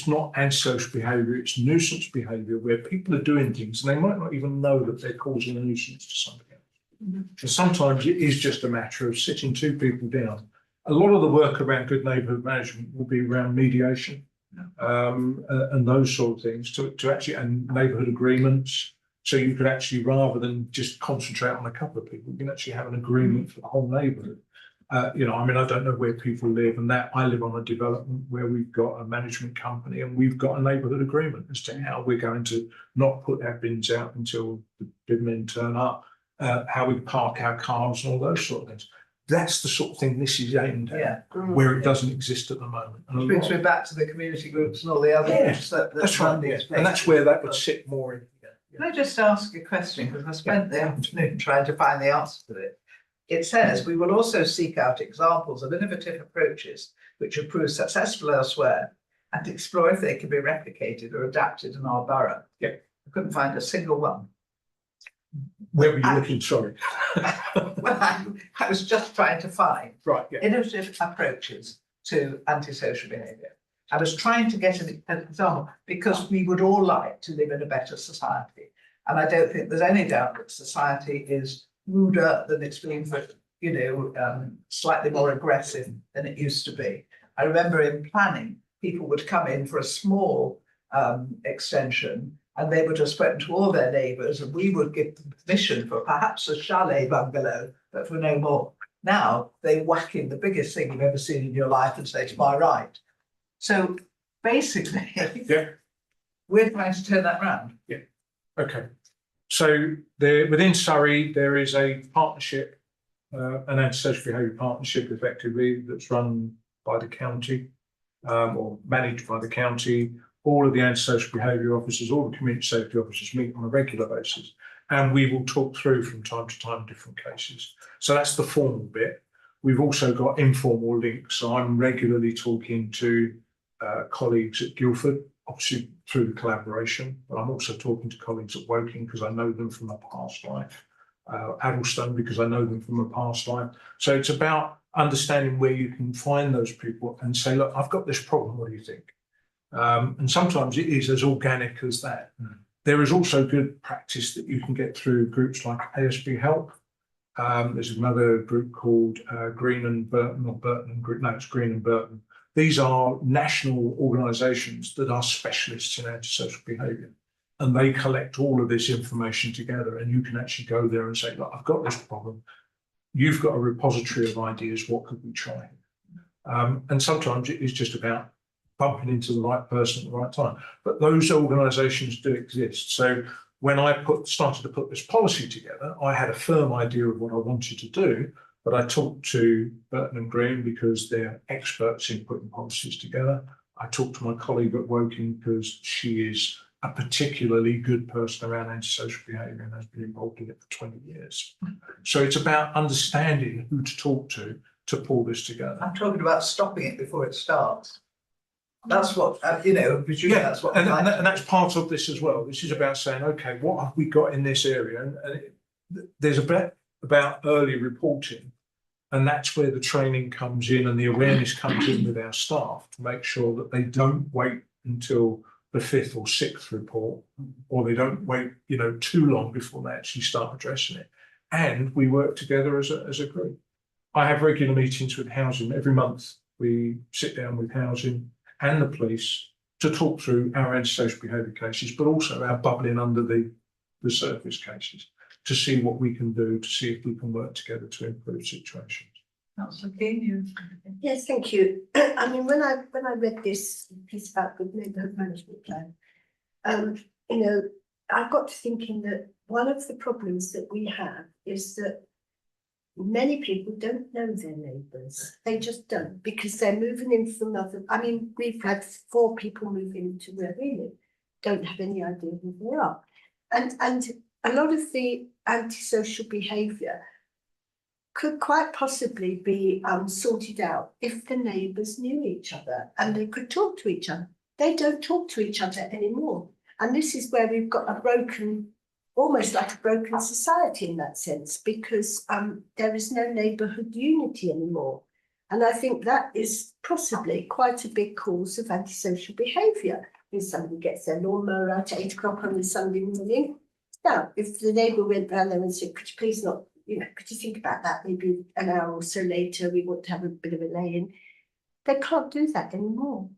not antisocial behaviour, it's nuisance behaviour where people are doing things and they might not even know that they're causing a nuisance to somebody else. And sometimes it is just a matter of sitting two people down. A lot of the work around good neighbourhood management will be around mediation and those sort of things to actually, and neighbourhood agreements. So you could actually, rather than just concentrate on a couple of people, you can actually have an agreement for the whole neighbourhood. You know, I mean, I don't know where people live, and that I live on a development where we've got a management company and we've got a neighbourhood agreement as to how we're going to not put our bins out until the bin men turn up, how we park our cars and all those sort of things. That's the sort of thing this is aimed at, Yeah. where it doesn't exist at the moment. And a Brings lot- me back to the community groups and all the other Yeah, groups that that's run right, yeah. these And that's places. where that would sit more in. Can I just ask a question, because I spent the afternoon trying to find the answer to it. It says, we will also seek out examples of innovative approaches which have proved successful elsewhere and explore if they can be replicated or adapted in our borough. Yeah. I couldn't find a single one. Where were you looking? Sorry. Well, I was just trying to find Right, yeah. innovative approaches to antisocial behaviour. I was trying to get an example because we would all like to live in a better society. And I don't think there's any doubt that society is ruder than it's been for, you know, slightly more aggressive than it used to be. I remember in planning, people would come in for a small extension and they would have spoken to all their neighbours and we would give them permission for perhaps a chalet bungalow, but for no more. Now they whack in the biggest thing you've ever seen in your life and say, to my right. So basically, Yeah. we're trying to turn that round. Okay, so there within Surrey there is a partnership, an antisocial behaviour partnership, effectively that's run by the county or managed by the county. All of the antisocial behaviour officers, all the community safety officers meet on a regular basis, and we will talk through from time to time different cases. So that's the formal bit. We've also got informal links. So I'm regularly talking to colleagues at Guildford, obviously through the collaboration, but I'm also talking to colleagues at Woking because I know them from a past life, Addlestone because I know them from a past life. So it's about understanding where you can find those people and say, look, I've got this problem, what do you think? And sometimes it is as organic as that. There is also good practice that you can get through groups like ASB Help. There's another group called Green and Burton, or Burton and Green, no, it's Green and Burton. These are national organisations that are specialists in antisocial behaviour, and they collect all of this information together, and you can actually go there and say, look, I've got this problem. You've got a repository of ideas, what could we try? And sometimes it is just about bumping into the right person at the right time. But those organisations do exist. So when I started to put this policy together, I had a firm idea of what I wanted to do, but I talked to Burton and Green because they're experts in putting policies together. I talked to my colleague at Woking because she is a particularly good person around antisocial behaviour and has been involved in it for 20 years. So it's about understanding who to talk to pull this together. I'm talking about stopping it before it starts. That's what, you know, presumably that's what. And that's part of this as well. This is about saying, okay, what have we got in this area? And there's a bit about early reporting, and that's where the training comes in and the awareness comes in with our staff to make sure that they don't wait until the 5th or 6th report, or they don't wait, you know, too long before they actually start addressing it. And we work together as a group. I have regular meetings with housing every month. We sit down with housing and the police to talk through our antisocial behaviour cases, but also our bubbling under the surface cases to see what we can do, to see if we can work together to improve situations. Councillor Keane, you. Yes, thank you. I mean, when I read this piece about good neighbourhood management plan, you know, I got to thinking that one of the problems that we have is that many people don't know their neighbours. They just don't, because they're moving in from other. I mean, we've had 4 people move into where we live, don't have any idea who they are, and a lot of the antisocial behaviour could quite possibly be sorted out if the neighbours knew each other and they could talk to each other. They don't talk to each other anymore, and this is where we've got a broken. Almost like a broken society in that sense, because there is no neighbourhood unity anymore. And I think that is possibly quite a big cause of antisocial behaviour. If somebody gets their lawnmower out at 8 o'clock on the Sunday morning, now, if the neighbour went round there and said, could you please not, you know, could you think about that maybe an hour or so later, we want to have a bit of a lay-in. They can't do that anymore.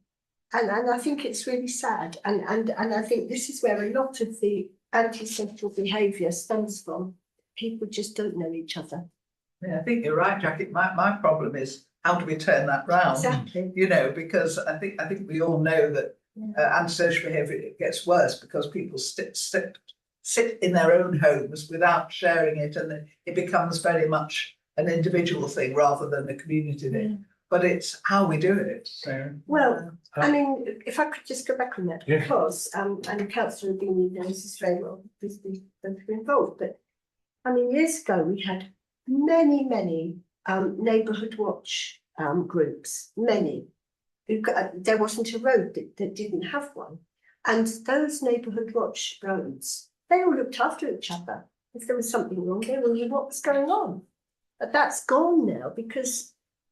And I think it's really sad. And I think this is where a lot of the antisocial behaviour stems from. People just don't know each other. Yeah, I think you're right, Jackie. My problem is how do we turn that round? Exactly. You know, because I think we all know that antisocial behaviour gets worse because people sit in their own homes without sharing it, and it becomes very much an individual thing rather than a community thing. But it's how we do it. So well, I mean, if I could just go back on that, Yeah. because and Councillor Beanie knows this very well, because we've both been involved. But I mean, years ago we had many neighbourhood watch groups. Many. There wasn't a road that didn't have one, and those neighbourhood watch roads, they all looked after each other. If there was something wrong, they all knew what was going on. But that's gone now because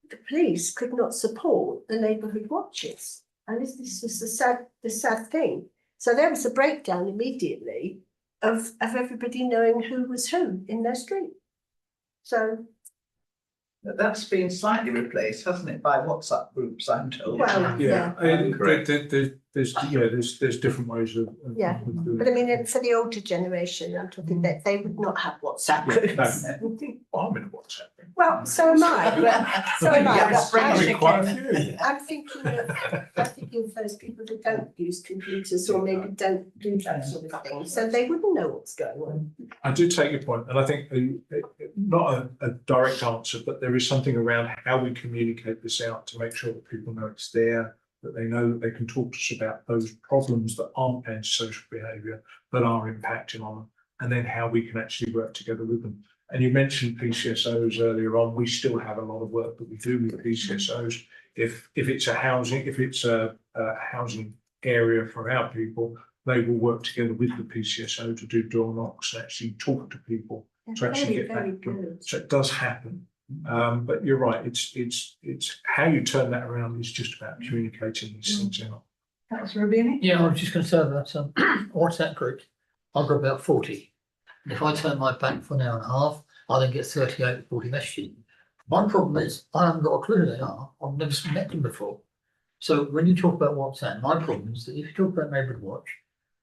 the police could not support the neighbourhood watches, and this was the sad thing. So there was a breakdown immediately of everybody knowing who was who in their street. So that's been slightly replaced, hasn't it, by WhatsApp groups, I'm told. well, yeah. There's different ways of Yeah. doing But I it. mean, for the older generation, I'm talking that they would not have WhatsApp groups. I'm in a WhatsApp. Well, so am I. But, so am I. Yes, but I mean, quite a few. I'm thinking of those people that don't use computers or maybe don't do that sort of thing, so they wouldn't know what's going on. I do take your point, and I think not a direct answer, but there is something around how we communicate this out to make sure that people know it's there, that they know that they can talk to us about those problems that aren't antisocial behaviour, but are impacting on them, and then how we can actually work together with them. And you mentioned PCSOs earlier on. We still have a lot of work that we do with PCSOs. If it's a housing area for our people, they will work together with the PCSO to do door knocks and actually talk to people to actually get Very that. good. So it does happen. But you're right, it's how you turn that around is just about communicating these things out. Councillor Rubini? Yeah, I was just going to say that WhatsApp group, I've got about 40. And if I turn my back for an hour and a half, I then get 38, 40 messages. My problem is I haven't got a clue who they are. I've never met them before. So when you talk about WhatsApp, my problem is that if you talk about Neighbourhood Watch,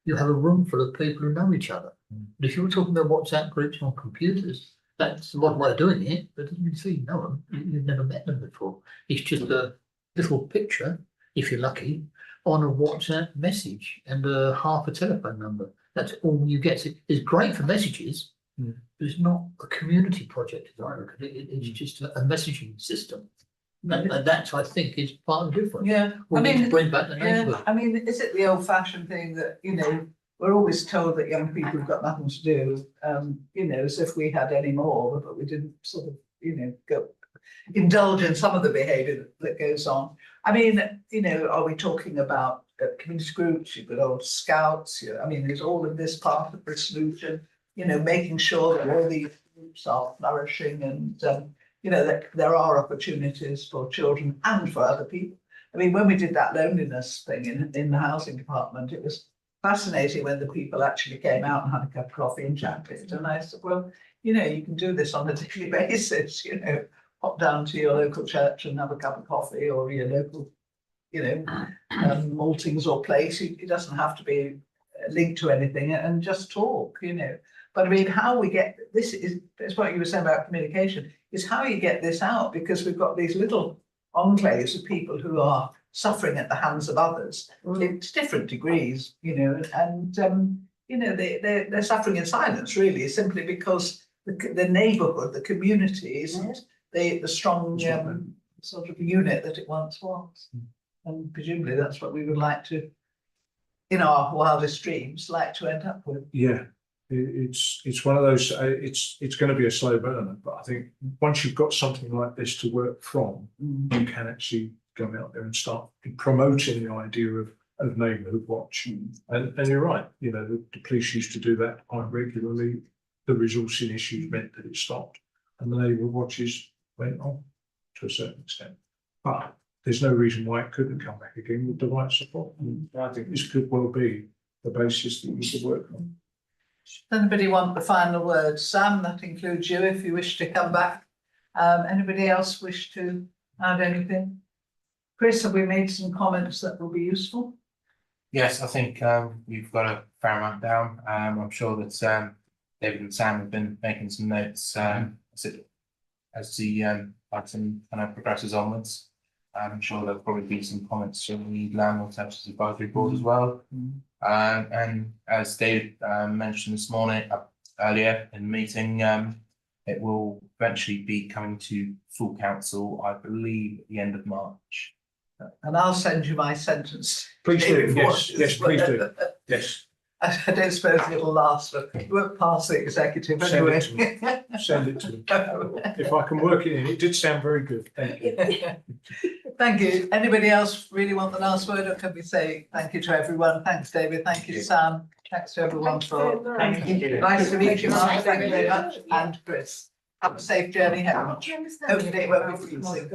you have a room full of people who know each other. But if you were talking about WhatsApp groups on computers, that's the modern way of doing it, but it doesn't mean you know them. You've never met them before. It's just a little picture, if you're lucky, on a WhatsApp message and half a telephone number. That's all you get. It's great for messages, but it's not a community project, as I look at it. It's just a messaging system. And that, I think, is part of the difference. Yeah, We I need to mean, bring back the neighbourhood. I mean, is it the old fashioned thing that, we're always told that young people have got nothing to do, as if we had any more, but we didn't sort of, go indulge in some of the behaviour that goes on. I mean, are we talking about community groups? You've got old scouts, there's all of this part of the solution, making sure that all these groups are flourishing and, that there are opportunities for children and for other people. I mean, when we did that loneliness thing in the housing department, it was fascinating when the people actually came out and had a cup of coffee and chatted. And I said, well, you can do this on a daily basis, pop down to your local church and have a cup of coffee, or your local, maltings or place. It doesn't have to be linked to anything, and just talk, But I mean, how we get this is what you were saying about communication, is how you get this out, because we've got these little enclaves of people who are suffering at the hands of others in different degrees, and they're suffering in silence, really, simply because the neighbourhood, the community isn't the strong sort of unit that it once was. And presumably that's what we would like to, in our wildest dreams, like to end up with. Yeah, it's one of those. It's going to be a slow burner, but I think once you've got something like this to work from, you can actually go out there and start promoting the idea of Neighbourhood Watch. And you're right, the police used to do that quite regularly. The resourcing issues meant that it stopped, and the Neighbourhood Watches went on to a certain extent. But there's no reason why it couldn't come back again with the right support. And I think this could well be the basis that we could work on. Does anybody want the final word? Sam, that includes you if you wish to come back. Anybody else wish to add anything? Chris, have we made some comments that will be useful? Yes, I think we've got a fair amount down. I'm sure that David and Sam have been making some notes as the item kind of progresses onwards. I'm sure there'll probably be some comments from the Landlord Services Advisory Board as well. And as David mentioned this morning, earlier in the meeting, it will eventually be coming to full council, I believe, at the end of March. And I'll send you my sentence. Please do. before Yes, this, yes, please do. Yes. I don't suppose it'll last, but it won't pass the executive Send anyway. it to me. Send it to me. If I can work it in, it did sound very good. Thank you. Thank you. Anybody else really want the last word, or can we say thank you to everyone? Thanks, David. Thank you, Sam. Thanks to everyone for. Thank you. Nice to meet you, Mark. Thank you very much. And Chris, have a safe journey home. Hopefully it won't be freezing.